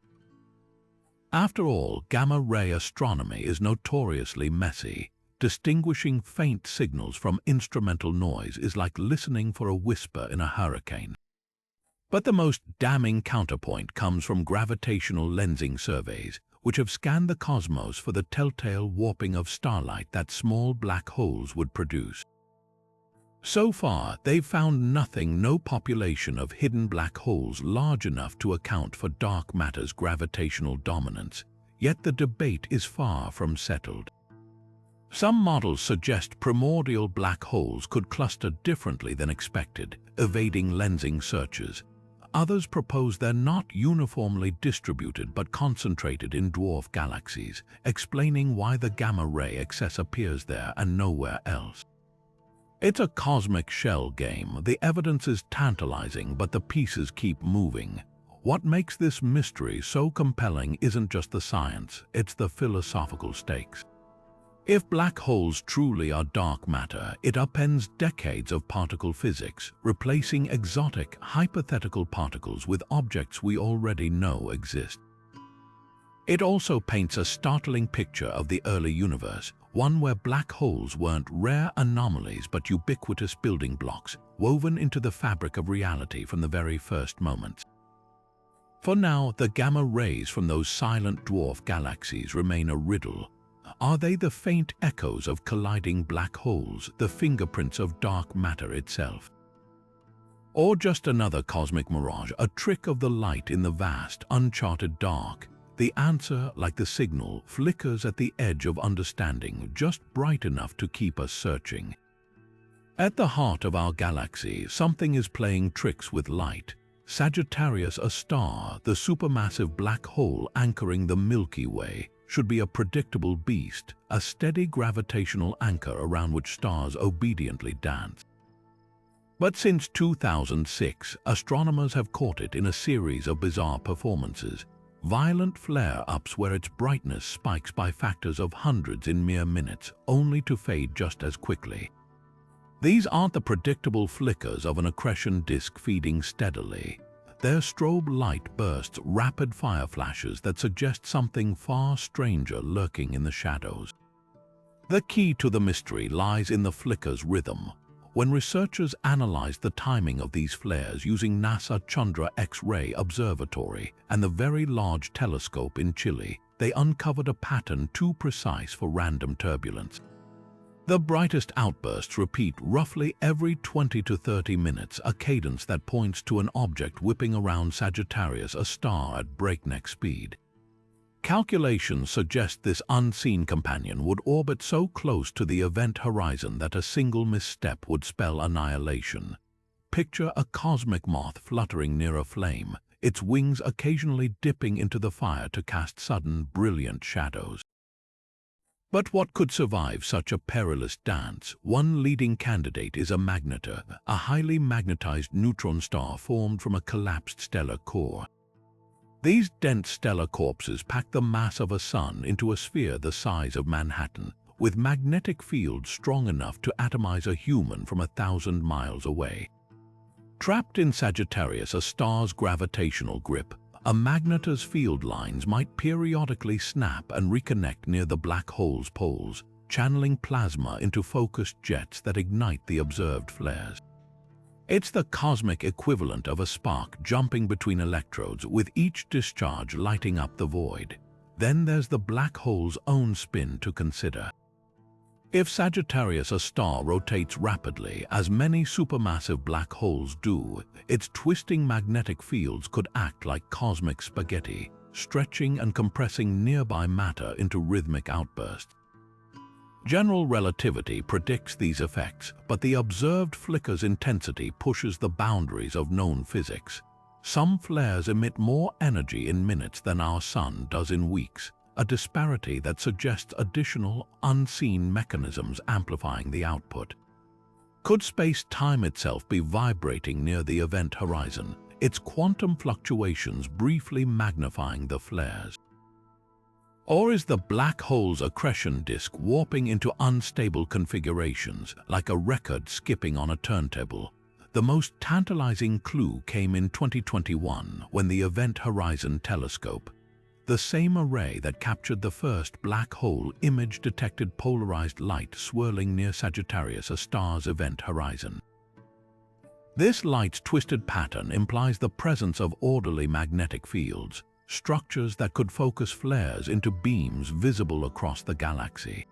A: After all, gamma-ray astronomy is notoriously messy. Distinguishing faint signals from instrumental noise is like listening for a whisper in a hurricane. But the most damning counterpoint comes from gravitational lensing surveys, which have scanned the cosmos for the telltale warping of starlight that small black holes would produce. So far, they've found nothing, no population of hidden black holes large enough to account for dark matter's gravitational dominance, yet the debate is far from settled. Some models suggest primordial black holes could cluster differently than expected, evading lensing searches. Others propose they're not uniformly distributed but concentrated in dwarf galaxies, explaining why the gamma-ray excess appears there and nowhere else. It's a cosmic shell game. The evidence is tantalizing, but the pieces keep moving. What makes this mystery so compelling isn't just the science, it's the philosophical stakes. If black holes truly are dark matter, it upends decades of particle physics, replacing exotic, hypothetical particles with objects we already know exist. It also paints a startling picture of the early universe, one where black holes weren't rare anomalies but ubiquitous building blocks, woven into the fabric of reality from the very first moments. For now, the gamma rays from those silent dwarf galaxies remain a riddle. Are they the faint echoes of colliding black holes, the fingerprints of dark matter itself? Or just another cosmic mirage, a trick of the light in the vast, uncharted dark? The answer, like the signal, flickers at the edge of understanding, just bright enough to keep us searching. At the heart of our galaxy, something is playing tricks with light. Sagittarius, a star, the supermassive black hole anchoring the Milky Way, should be a predictable beast, a steady gravitational anchor around which stars obediently dance. But since 2006, astronomers have caught it in a series of bizarre performances. Violent flare-ups where its brightness spikes by factors of hundreds in mere minutes, only to fade just as quickly. These aren't the predictable flickers of an accretion disk feeding steadily. They're strobe light bursts, rapid fire flashes that suggest something far stranger lurking in the shadows. The key to the mystery lies in the flicker's rhythm. When researchers analyzed the timing of these flares using NASA Chandra X-ray Observatory and the Very Large Telescope in Chile, they uncovered a pattern too precise for random turbulence. The brightest outbursts repeat roughly every 20 to 30 minutes, a cadence that points to an object whipping around Sagittarius, a star at breakneck speed. Calculations suggest this unseen companion would orbit so close to the event horizon that a single misstep would spell annihilation. Picture a cosmic moth fluttering near a flame, its wings occasionally dipping into the fire to cast sudden, brilliant shadows. But what could survive such a perilous dance? One leading candidate is a magnetar, a highly magnetized neutron star formed from a collapsed stellar core. These dense stellar corpses pack the mass of a sun into a sphere the size of Manhattan, with magnetic fields strong enough to atomize a human from 1,000 miles away. Trapped in Sagittarius, a star's gravitational grip, a magnetar's field lines might periodically snap and reconnect near the black hole's poles, channeling plasma into focused jets that ignite the observed flares. It's the cosmic equivalent of a spark jumping between electrodes, with each discharge lighting up the void. Then there's the black hole's own spin to consider. If Sagittarius, a star, rotates rapidly, as many supermassive black holes do, its twisting magnetic fields could act like cosmic spaghetti, stretching and compressing nearby matter into rhythmic outbursts. General relativity predicts these effects, but the observed flicker's intensity pushes the boundaries of known physics. Some flares emit more energy in minutes than our sun does in weeks, a disparity that suggests additional, unseen mechanisms amplifying the output. Could space-time itself be vibrating near the event horizon, its quantum fluctuations briefly magnifying the flares? Or is the black hole's accretion disk warping into unstable configurations, like a record skipping on a turntable? The most tantalizing clue came in 2021 when the Event Horizon Telescope, the same array that captured the first black hole image, detected polarized light swirling near Sagittarius, a star's event horizon. This light's twisted pattern implies the presence of orderly magnetic fields, structures that could focus flares into beams visible across the galaxy.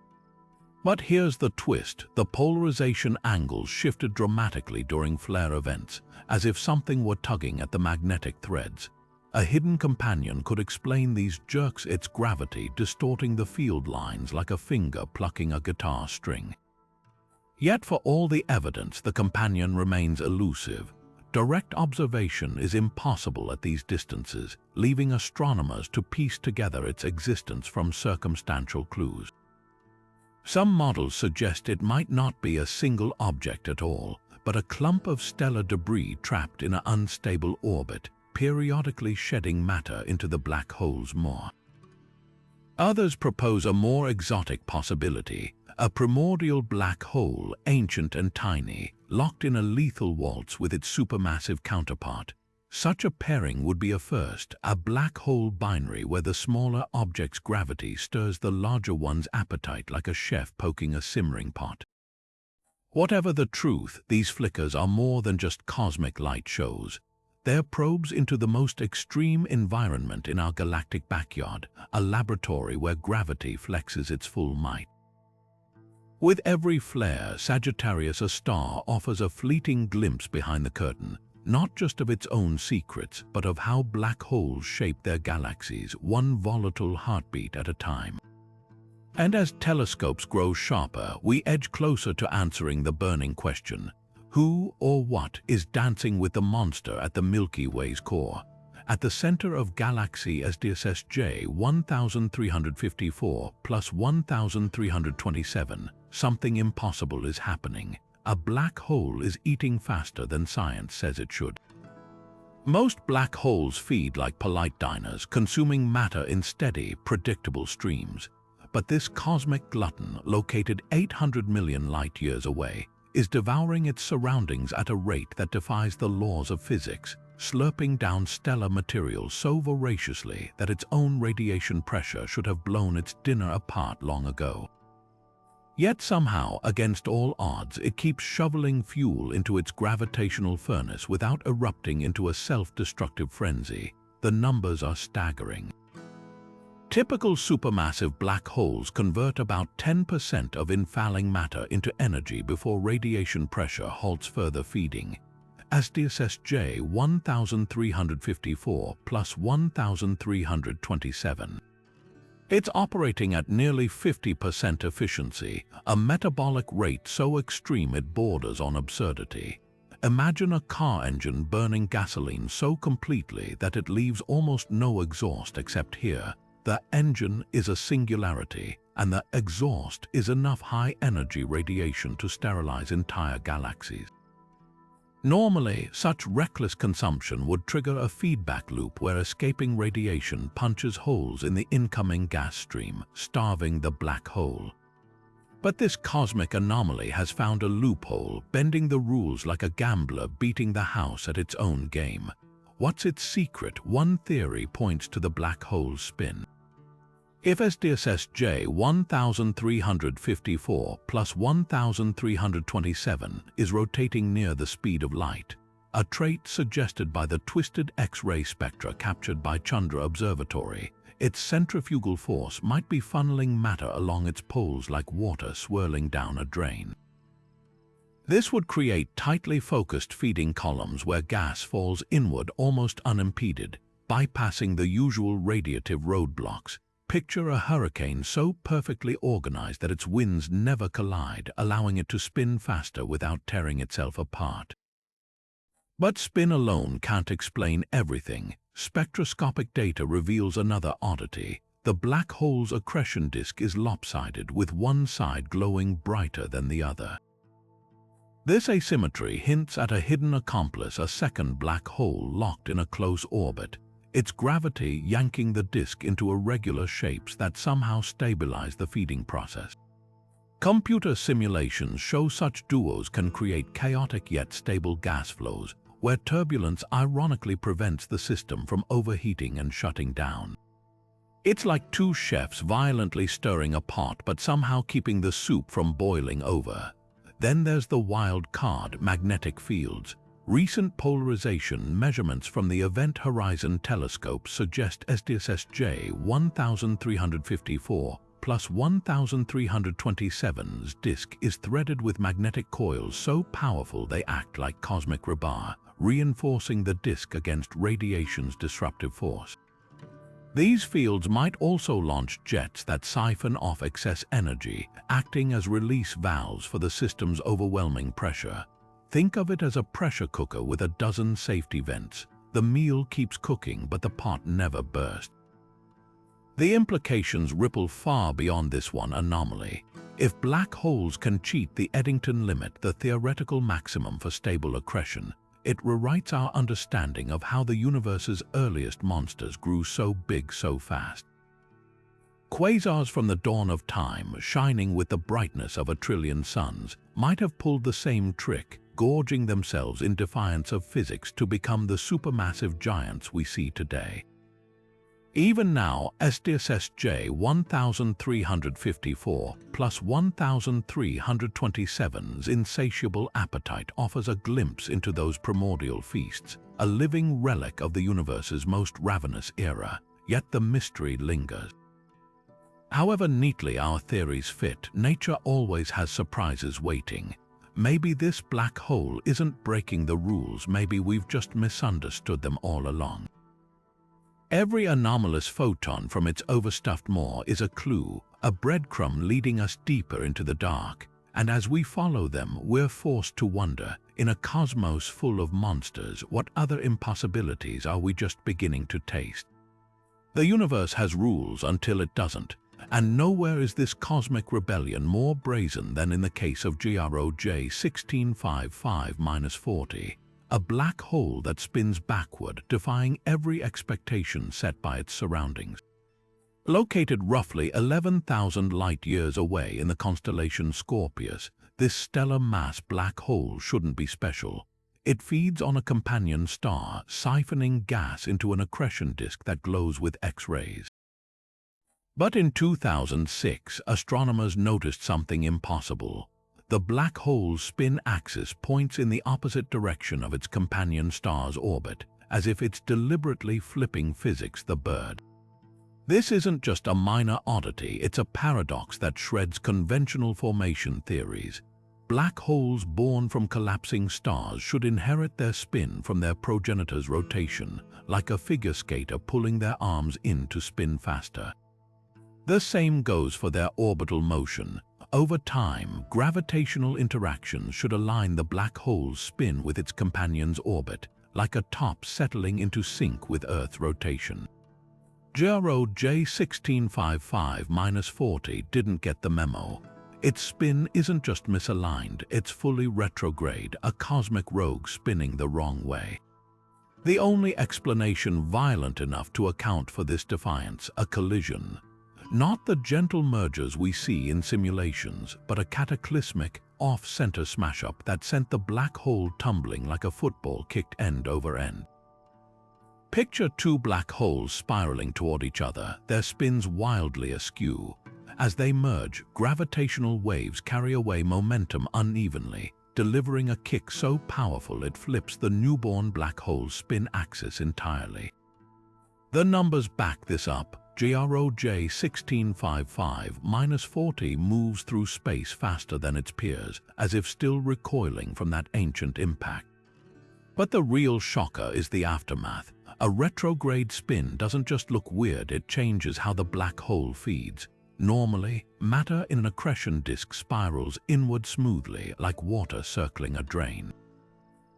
A: But here's the twist: the polarization angles shifted dramatically during flare events, as if something were tugging at the magnetic threads. A hidden companion could explain these jerks: its gravity distorting the field lines like a finger plucking a guitar string. Yet for all the evidence, the companion remains elusive. Direct observation is impossible at these distances, leaving astronomers to piece together its existence from circumstantial clues. Some models suggest it might not be a single object at all, but a clump of stellar debris trapped in an unstable orbit, periodically shedding matter into the black hole's maw. Others propose a more exotic possibility: a primordial black hole, ancient and tiny, locked in a lethal waltz with its supermassive counterpart. Such a pairing would be a first, a black hole binary where the smaller object's gravity stirs the larger one's appetite like a chef poking a simmering pot. Whatever the truth, these flickers are more than just cosmic light shows. They're probes into the most extreme environment in our galactic backyard, a laboratory where gravity flexes its full might. With every flare, Sagittarius, a star, offers a fleeting glimpse behind the curtain, not just of its own secrets, but of how black holes shape their galaxies, one volatile heartbeat at a time. And as telescopes grow sharper, we edge closer to answering the burning question: who or what is dancing with the monster at the Milky Way's core? At the center of galaxy SDSS-J 1354 plus 1327, something impossible is happening. A black hole is eating faster than science says it should. Most black holes feed like polite diners, consuming matter in steady, predictable streams. But this cosmic glutton, located 800 million light-years away, is devouring its surroundings at a rate that defies the laws of physics, slurping down stellar material so voraciously that its own radiation pressure should have blown its dinner apart long ago. Yet somehow, against all odds, it keeps shoveling fuel into its gravitational furnace without erupting into a self-destructive frenzy. The numbers are staggering. Typical supermassive black holes convert about 10% of infalling matter into energy before radiation pressure halts further feeding. SDSS-J 1354 plus 1327. It's operating at nearly 50% efficiency, a metabolic rate so extreme it borders on absurdity. Imagine a car engine burning gasoline so completely that it leaves almost no exhaust, except here. The engine is a singularity, and the exhaust is enough high-energy radiation to sterilize entire galaxies. Normally, such reckless consumption would trigger a feedback loop where escaping radiation punches holes in the incoming gas stream, starving the black hole. But this cosmic anomaly has found a loophole, bending the rules like a gambler beating the house at its own game. What's its secret? One theory points to the black hole's spin. If SDSS-J 1354 plus 1327 is rotating near the speed of light, a trait suggested by the twisted X-ray spectra captured by Chandra Observatory, its centrifugal force might be funneling matter along its poles like water swirling down a drain. This would create tightly focused feeding columns where gas falls inward almost unimpeded, bypassing the usual radiative roadblocks. Picture a hurricane so perfectly organized that its winds never collide, allowing it to spin faster without tearing itself apart. But spin alone can't explain everything. Spectroscopic data reveals another oddity. The black hole's accretion disk is lopsided, with one side glowing brighter than the other. This asymmetry hints at a hidden accomplice, a second black hole locked in a close orbit, its gravity yanking the disk into irregular shapes that somehow stabilize the feeding process. Computer simulations show such duos can create chaotic yet stable gas flows, where turbulence ironically prevents the system from overheating and shutting down. It's like two chefs violently stirring a pot but somehow keeping the soup from boiling over. Then there's the wild card, magnetic fields. Recent polarization measurements from the Event Horizon Telescope suggest SDSS-J 1354 plus 1327's disk is threaded with magnetic coils so powerful they act like cosmic rebar, reinforcing the disk against radiation's disruptive force. These fields might also launch jets that siphon off excess energy, acting as release valves for the system's overwhelming pressure. Think of it as a pressure cooker with a dozen safety vents. The meal keeps cooking, but the pot never bursts. The implications ripple far beyond this one anomaly. If black holes can cheat the Eddington limit, the theoretical maximum for stable accretion, it rewrites our understanding of how the universe's earliest monsters grew so big so fast. Quasars from the dawn of time, shining with the brightness of a trillion suns, might have pulled the same trick, gorging themselves in defiance of physics to become the supermassive giants we see today. Even now, SDSS-J 1354 plus 1327's insatiable appetite offers a glimpse into those primordial feasts, a living relic of the universe's most ravenous era, yet the mystery lingers. However neatly our theories fit, nature always has surprises waiting. Maybe this black hole isn't breaking the rules, maybe we've just misunderstood them all along. Every anomalous photon from its overstuffed maw is a clue, a breadcrumb leading us deeper into the dark, and as we follow them, we're forced to wonder, in a cosmos full of monsters, what other impossibilities are we just beginning to taste? The universe has rules until it doesn't, and nowhere is this cosmic rebellion more brazen than in the case of GROJ 1655-40. A black hole that spins backward, defying every expectation set by its surroundings. Located roughly 11,000 light-years away in the constellation Scorpius, this stellar mass black hole shouldn't be special. It feeds on a companion star, siphoning gas into an accretion disk that glows with X-rays. But in 2006, astronomers noticed something impossible. The black hole's spin axis points in the opposite direction of its companion star's orbit, as if it's deliberately flipping physics the bird. This isn't just a minor oddity, it's a paradox that shreds conventional formation theories. Black holes born from collapsing stars should inherit their spin from their progenitor's rotation, like a figure skater pulling their arms in to spin faster. The same goes for their orbital motion. Over time, gravitational interactions should align the black hole's spin with its companion's orbit, like a top settling into sync with Earth's rotation. GROJ 1655-40 didn't get the memo. Its spin isn't just misaligned, it's fully retrograde, a cosmic rogue spinning the wrong way. The only explanation violent enough to account for this defiance, a collision. Not the gentle mergers we see in simulations, but a cataclysmic, off-center smash-up that sent the black hole tumbling like a football kicked end over end. Picture two black holes spiraling toward each other, their spins wildly askew. As they merge, gravitational waves carry away momentum unevenly, delivering a kick so powerful it flips the newborn black hole's spin axis entirely. The numbers back this up. GROJ 1655-40 moves through space faster than its peers, as if still recoiling from that ancient impact. But the real shocker is the aftermath. A retrograde spin doesn't just look weird, it changes how the black hole feeds. Normally, matter in an accretion disk spirals inward smoothly, like water circling a drain.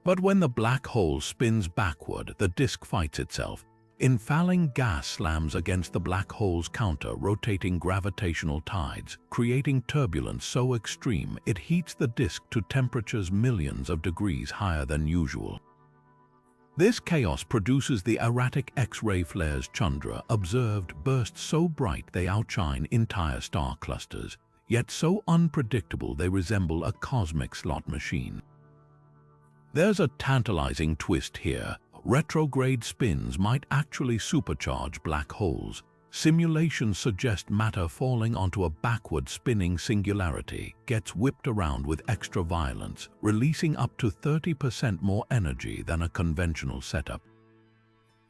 A: But when the black hole spins backward, the disk fights itself. Infalling gas slams against the black hole's counter-rotating gravitational tides, creating turbulence so extreme it heats the disk to temperatures millions of degrees higher than usual. This chaos produces the erratic X-ray flares Chandra observed burst so bright they outshine entire star clusters, yet so unpredictable they resemble a cosmic slot machine. There's a tantalizing twist here. Retrograde spins might actually supercharge black holes. Simulations suggest matter falling onto a backward spinning singularity gets whipped around with extra violence, releasing up to 30% more energy than a conventional setup.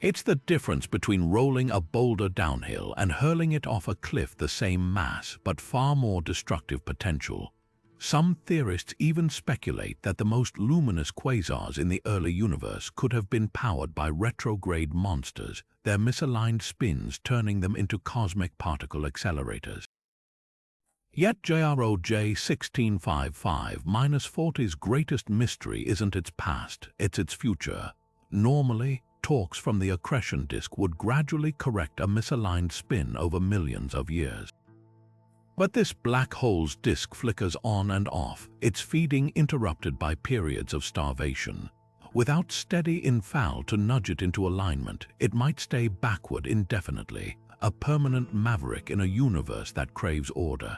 A: It's the difference between rolling a boulder downhill and hurling it off a cliff, the same mass but far more destructive potential. Some theorists even speculate that the most luminous quasars in the early universe could have been powered by retrograde monsters, their misaligned spins turning them into cosmic particle accelerators. Yet JROJ 1655-40's greatest mystery isn't its past, it's its future. Normally, torques from the accretion disk would gradually correct a misaligned spin over millions of years. But this black hole's disk flickers on and off, its feeding interrupted by periods of starvation. Without steady infall to nudge it into alignment, it might stay backward indefinitely, a permanent maverick in a universe that craves order.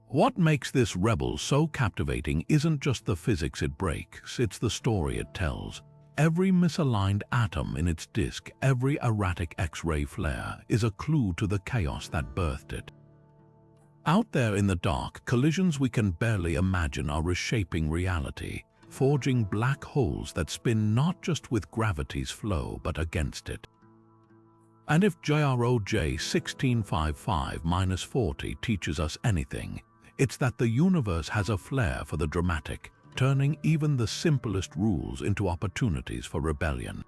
A: What makes this rebel so captivating isn't just the physics it breaks, it's the story it tells. Every misaligned atom in its disk, every erratic X-ray flare, is a clue to the chaos that birthed it. Out there in the dark, collisions we can barely imagine are reshaping reality, forging black holes that spin not just with gravity's flow but against it. And if JROJ 1655-40 teaches us anything, it's that the universe has a flair for the dramatic, turning even the simplest rules into opportunities for rebellion.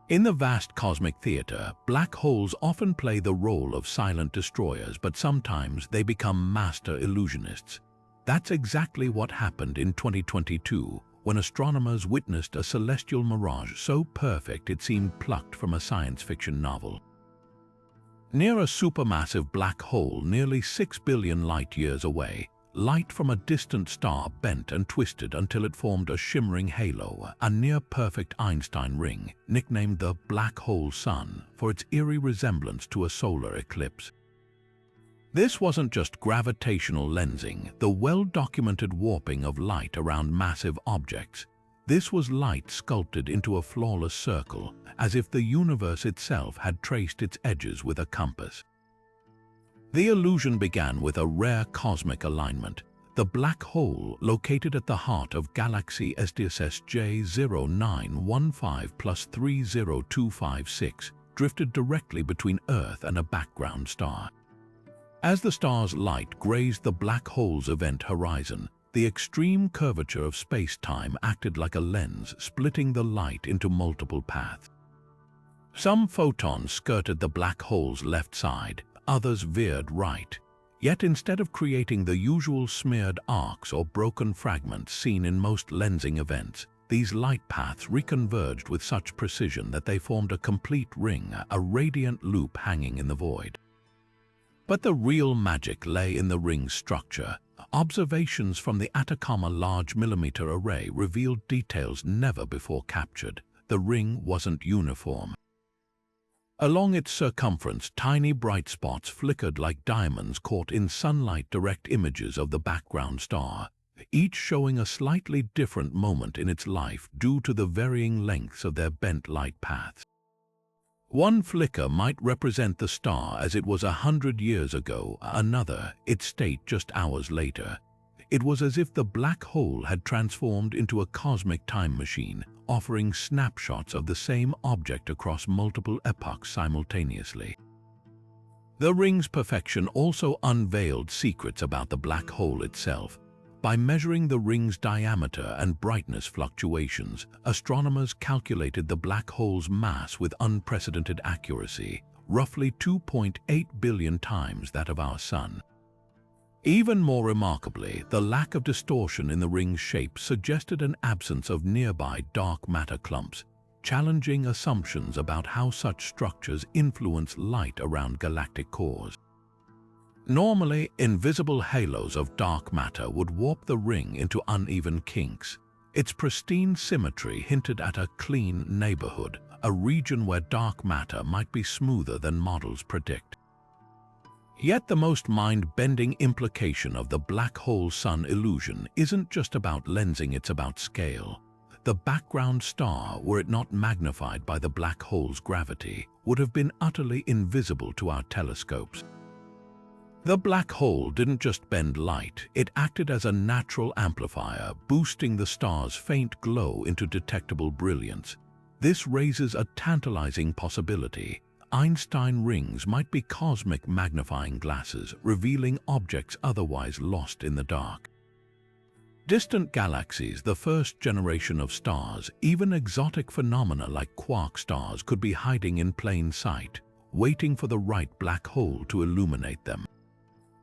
A: In the vast cosmic theater, black holes often play the role of silent destroyers, but sometimes they become master illusionists. That's exactly what happened in 2022, when astronomers witnessed a celestial mirage so perfect it seemed plucked from a science fiction novel. Near a supermassive black hole nearly 6 billion light-years away, light from a distant star bent and twisted until it formed a shimmering halo, a near-perfect Einstein ring, nicknamed the black hole sun for its eerie resemblance to a solar eclipse. This wasn't just gravitational lensing, the well-documented warping of light around massive objects. This was light sculpted into a flawless circle, as if the universe itself had traced its edges with a compass. The illusion began with a rare cosmic alignment. The black hole, located at the heart of galaxy SDSS J0915 plus 30256, drifted directly between Earth and a background star. As the star's light grazed the black hole's event horizon, the extreme curvature of space-time acted like a lens, splitting the light into multiple paths. Some photons skirted the black hole's left side, others veered right. Yet instead of creating the usual smeared arcs or broken fragments seen in most lensing events, these light paths reconverged with such precision that they formed a complete ring, a radiant loop hanging in the void. But the real magic lay in the ring's structure. Observations from the Atacama Large Millimeter Array revealed details never before captured. The ring wasn't uniform. Along its circumference, tiny bright spots flickered like diamonds caught in sunlight, direct images of the background star, each showing a slightly different moment in its life due to the varying lengths of their bent light paths. One flicker might represent the star as it was 100 years ago, another, its state just hours later. It was as if the black hole had transformed into a cosmic time machine, offering snapshots of the same object across multiple epochs simultaneously. The ring's perfection also unveiled secrets about the black hole itself. By measuring the ring's diameter and brightness fluctuations, astronomers calculated the black hole's mass with unprecedented accuracy, roughly 2.8 billion times that of our Sun. Even more remarkably, the lack of distortion in the ring's shape suggested an absence of nearby dark matter clumps. challenging assumptions about how such structures influence light around galactic cores. Normally, invisible halos of dark matter would warp the ring into uneven kinks. Its pristine symmetry hinted at a clean neighborhood, a region where dark matter might be smoother than models predict. Yet the most mind-bending implication of the black hole sun illusion isn't just about lensing, it's about scale. The background star, were it not magnified by the black hole's gravity, would have been utterly invisible to our telescopes. The black hole didn't just bend light, it acted as a natural amplifier, boosting the star's faint glow into detectable brilliance. This raises a tantalizing possibility. Einstein rings might be cosmic magnifying glasses, revealing objects otherwise lost in the dark. Distant galaxies, the first generation of stars, even exotic phenomena like quark stars could be hiding in plain sight, waiting for the right black hole to illuminate them.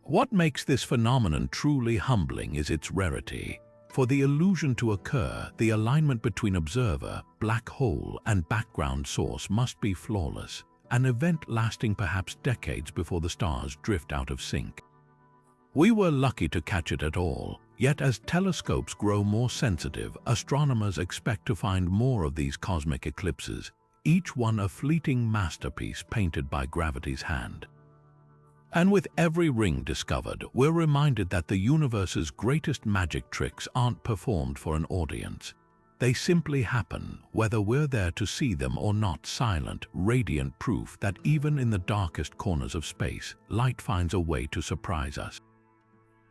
A: What makes this phenomenon truly humbling is its rarity. For the illusion to occur, the alignment between observer, black hole, and background source must be flawless, an event lasting perhaps decades before the stars drift out of sync. We were lucky to catch it at all, yet as telescopes grow more sensitive, astronomers expect to find more of these cosmic eclipses, each one a fleeting masterpiece painted by gravity's hand. And with every ring discovered, we're reminded that the universe's greatest magic tricks aren't performed for an audience. They simply happen, whether we're there to see them or not. Silent, radiant proof that even in the darkest corners of space, light finds a way to surprise us.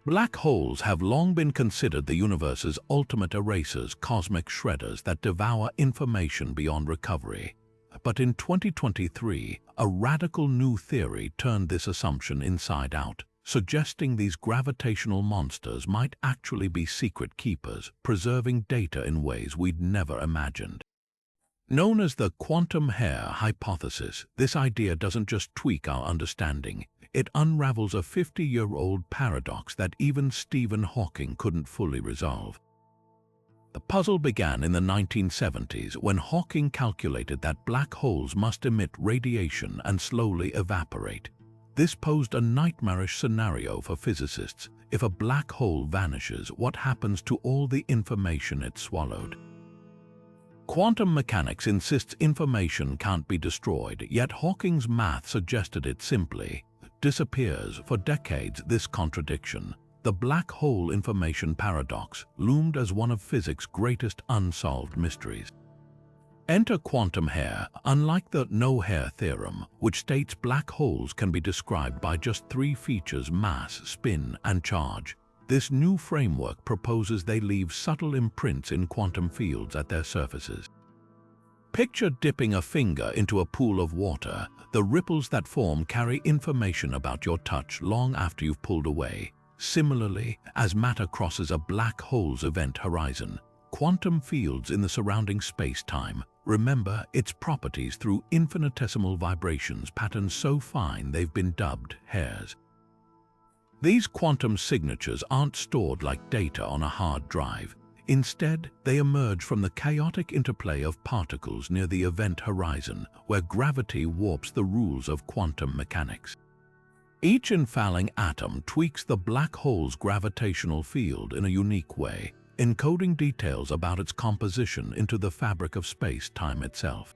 A: Black holes have long been considered the universe's ultimate erasers, cosmic shredders that devour information beyond recovery. But in 2023, a radical new theory turned this assumption inside out, suggesting these gravitational monsters might actually be secret keepers, preserving data in ways we'd never imagined. Known as the quantum hair hypothesis, this idea doesn't just tweak our understanding, it unravels a 50-year-old paradox that even Stephen Hawking couldn't fully resolve. The puzzle began in the 1970s when Hawking calculated that black holes must emit radiation and slowly evaporate. This posed a nightmarish scenario for physicists. If a black hole vanishes, what happens to all the information it swallowed? Quantum mechanics insists information can't be destroyed, yet Hawking's math suggested it simply disappears. For decades, this contradiction, the black hole information paradox, loomed as one of physics' greatest unsolved mysteries. Enter quantum hair. Unlike the no-hair theorem, which states black holes can be described by just three features: mass, spin, and charge, this new framework proposes they leave subtle imprints in quantum fields at their surfaces. Picture dipping a finger into a pool of water. The ripples that form carry information about your touch long after you've pulled away. Similarly, as matter crosses a black hole's event horizon, quantum fields in the surrounding space-time remember its properties through infinitesimal vibrations, patterns so fine they've been dubbed hairs. These quantum signatures aren't stored like data on a hard drive. Instead, they emerge from the chaotic interplay of particles near the event horizon, where gravity warps the rules of quantum mechanics. Each infalling atom tweaks the black hole's gravitational field in a unique way, encoding details about its composition into the fabric of space-time itself.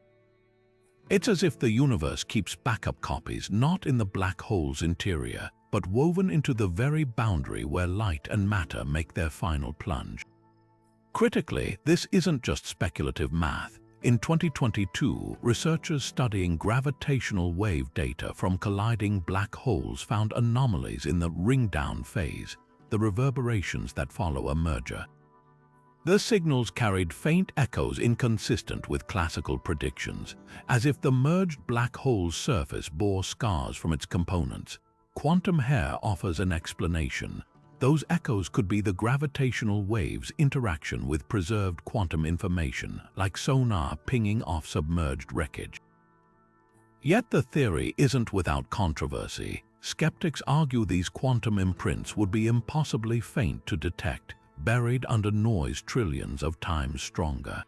A: It's as if the universe keeps backup copies not in the black hole's interior, but woven into the very boundary where light and matter make their final plunge. Critically, this isn't just speculative math. In 2022, researchers studying gravitational wave data from colliding black holes found anomalies in the ring-down phase, the reverberations that follow a merger. The signals carried faint echoes inconsistent with classical predictions, as if the merged black hole's surface bore scars from its components. Quantum hair offers an explanation. Those echoes could be the gravitational wave's interaction with preserved quantum information, like sonar pinging off submerged wreckage. Yet the theory isn't without controversy. Skeptics argue these quantum imprints would be impossibly faint to detect, buried under noise trillions of times stronger.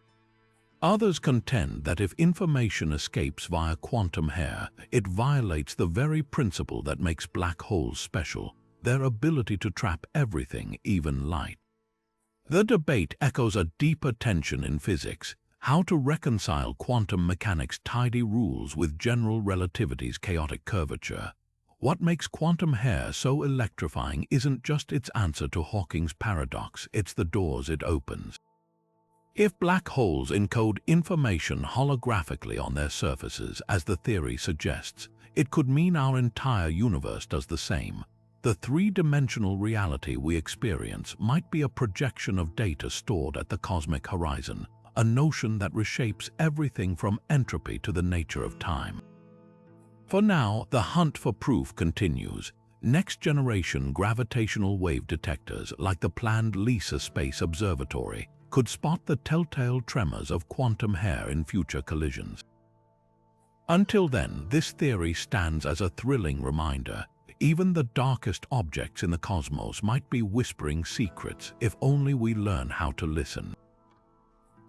A: Others contend that if information escapes via quantum hair, it violates the very principle that makes black holes special, their ability to trap everything, even light. The debate echoes a deeper tension in physics: how to reconcile quantum mechanics' tidy rules with general relativity's chaotic curvature. What makes quantum hair so electrifying isn't just its answer to Hawking's paradox, it's the doors it opens. If black holes encode information holographically on their surfaces, as the theory suggests, it could mean our entire universe does the same. The three-dimensional reality we experience might be a projection of data stored at the cosmic horizon, a notion that reshapes everything from entropy to the nature of time. For now, the hunt for proof continues. Next-generation gravitational wave detectors, like the planned LISA Space Observatory, could spot the telltale tremors of quantum hair in future collisions. Until then, this theory stands as a thrilling reminder. Even the darkest objects in the cosmos might be whispering secrets if only we learn how to listen.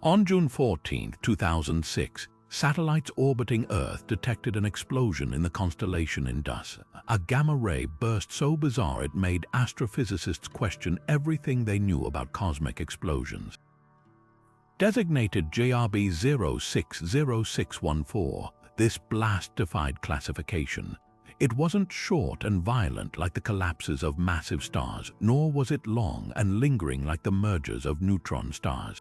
A: On June 14, 2006, satellites orbiting Earth detected an explosion in the constellation Indus. A gamma-ray burst so bizarre it made astrophysicists question everything they knew about cosmic explosions. Designated JRB 060614, this blast defied classification. It wasn't short and violent like the collapses of massive stars, nor was it long and lingering like the mergers of neutron stars.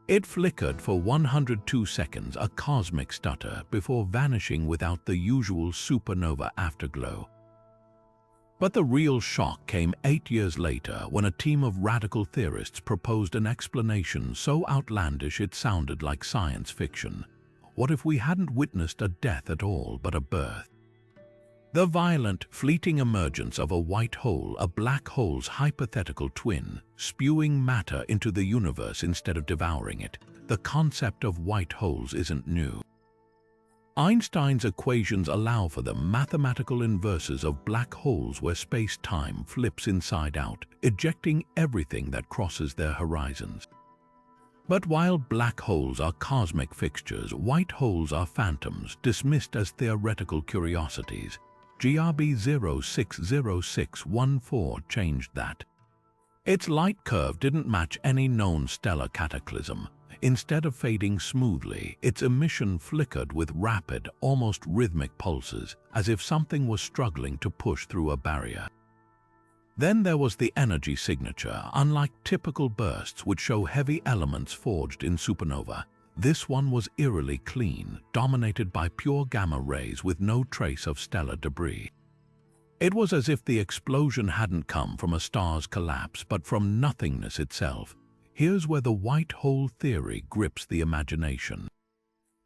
A: It flickered for 102 seconds, a cosmic stutter, before vanishing without the usual supernova afterglow. But the real shock came 8 years later when a team of radical theorists proposed an explanation so outlandish it sounded like science fiction. What if we hadn't witnessed a death at all, but a birth? The violent, fleeting emergence of a white hole, a black hole's hypothetical twin, spewing matter into the universe instead of devouring it. The concept of white holes isn't new. Einstein's equations allow for the mathematical inverses of black holes where space-time flips inside out, ejecting everything that crosses their horizons. But while black holes are cosmic fixtures, white holes are phantoms, dismissed as theoretical curiosities. GRB 060614 changed that. Its light curve didn't match any known stellar cataclysm. Instead of fading smoothly, its emission flickered with rapid, almost rhythmic pulses, as if something was struggling to push through a barrier. Then there was the energy signature. Unlike typical bursts which show heavy elements forged in supernova, this one was eerily clean, dominated by pure gamma rays with no trace of stellar debris. It was as if the explosion hadn't come from a star's collapse, but from nothingness itself. Here's where the white hole theory grips the imagination.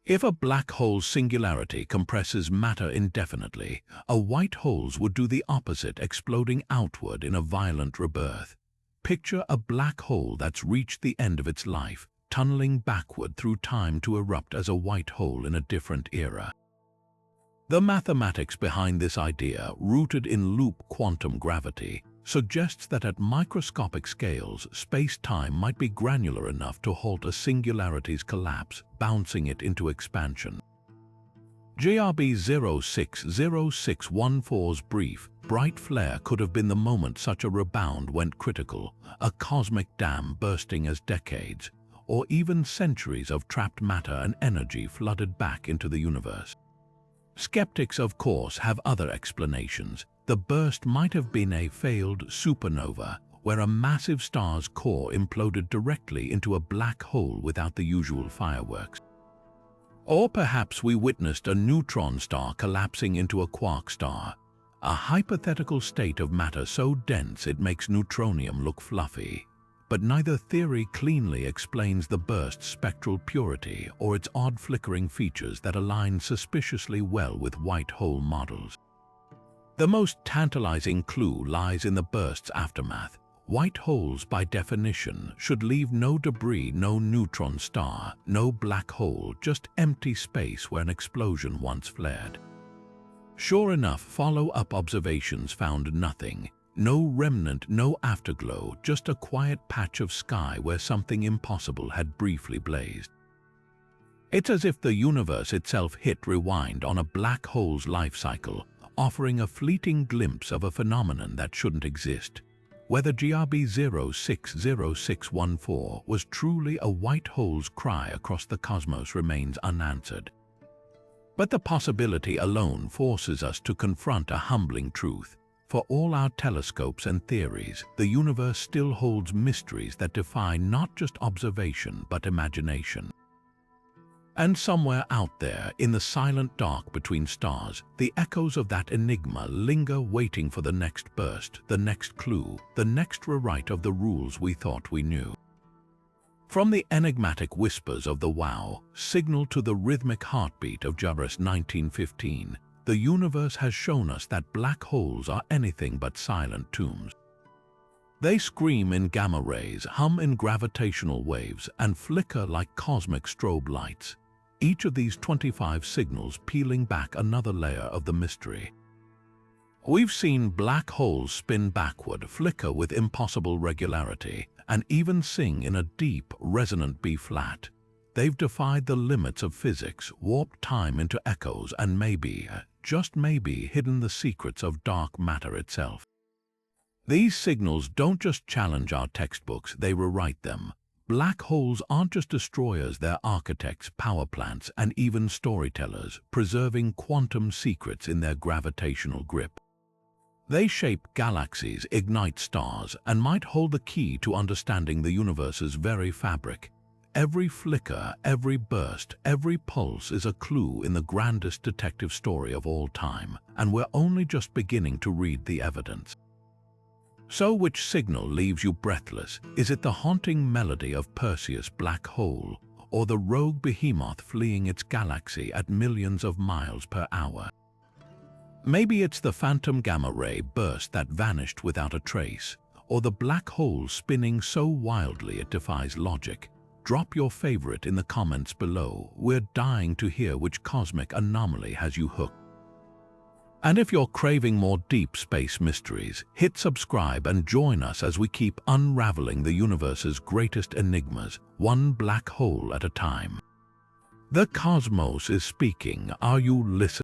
A: If a black hole's singularity compresses matter indefinitely, a white hole's would do the opposite, exploding outward in a violent rebirth. Picture a black hole that's reached the end of its life, tunneling backward through time to erupt as a white hole in a different era. The mathematics behind this idea, rooted in loop quantum gravity, suggests that at microscopic scales, space-time might be granular enough to halt a singularity's collapse, bouncing it into expansion. JRB 060614's brief, bright flare could have been the moment such a rebound went critical, a cosmic dam bursting as decades, or even centuries of trapped matter and energy flooded back into the universe. Skeptics, of course, have other explanations. The burst might have been a failed supernova, where a massive star's core imploded directly into a black hole without the usual fireworks. Or perhaps we witnessed a neutron star collapsing into a quark star, a hypothetical state of matter so dense it makes neutronium look fluffy. But neither theory cleanly explains the burst's spectral purity or its odd flickering features that align suspiciously well with white hole models. The most tantalizing clue lies in the burst's aftermath. White holes, by definition, should leave no debris, no neutron star, no black hole, just empty space where an explosion once flared. Sure enough, follow-up observations found nothing. No remnant, no afterglow, just a quiet patch of sky where something impossible had briefly blazed. It's as if the universe itself hit rewind on a black hole's life cycle, offering a fleeting glimpse of a phenomenon that shouldn't exist. Whether GRB 060614 was truly a white hole's cry across the cosmos remains unanswered. But the possibility alone forces us to confront a humbling truth. For all our telescopes and theories, the universe still holds mysteries that defy not just observation but imagination. And somewhere out there, in the silent dark between stars, the echoes of that enigma linger, waiting for the next burst, the next clue, the next rewrite of the rules we thought we knew. From the enigmatic whispers of the wow signal to the rhythmic heartbeat of Juris 1915, the universe has shown us that black holes are anything but silent tombs. They scream in gamma rays, hum in gravitational waves, and flicker like cosmic strobe lights. Each of these 25 signals peeling back another layer of the mystery. We've seen black holes spin backward, flicker with impossible regularity, and even sing in a deep, resonant B-flat. They've defied the limits of physics, warped time into echoes, and maybe, just maybe, hidden the secrets of dark matter itself. These signals don't just challenge our textbooks, they rewrite them. Black holes aren't just destroyers, they're architects, power plants, and even storytellers, preserving quantum secrets in their gravitational grip. They shape galaxies, ignite stars, and might hold the key to understanding the universe's very fabric. Every flicker, every burst, every pulse is a clue in the grandest detective story of all time, and we're only just beginning to read the evidence. So which signal leaves you breathless? Is it the haunting melody of Perseus' black hole, or the rogue behemoth fleeing its galaxy at millions of miles per hour? Maybe it's the phantom gamma ray burst that vanished without a trace, or the black hole spinning so wildly it defies logic. Drop your favorite in the comments below. We're dying to hear which cosmic anomaly has you hooked. And if you're craving more deep space mysteries, hit subscribe and join us as we keep unraveling the universe's greatest enigmas, one black hole at a time. The cosmos is speaking. Are you listening?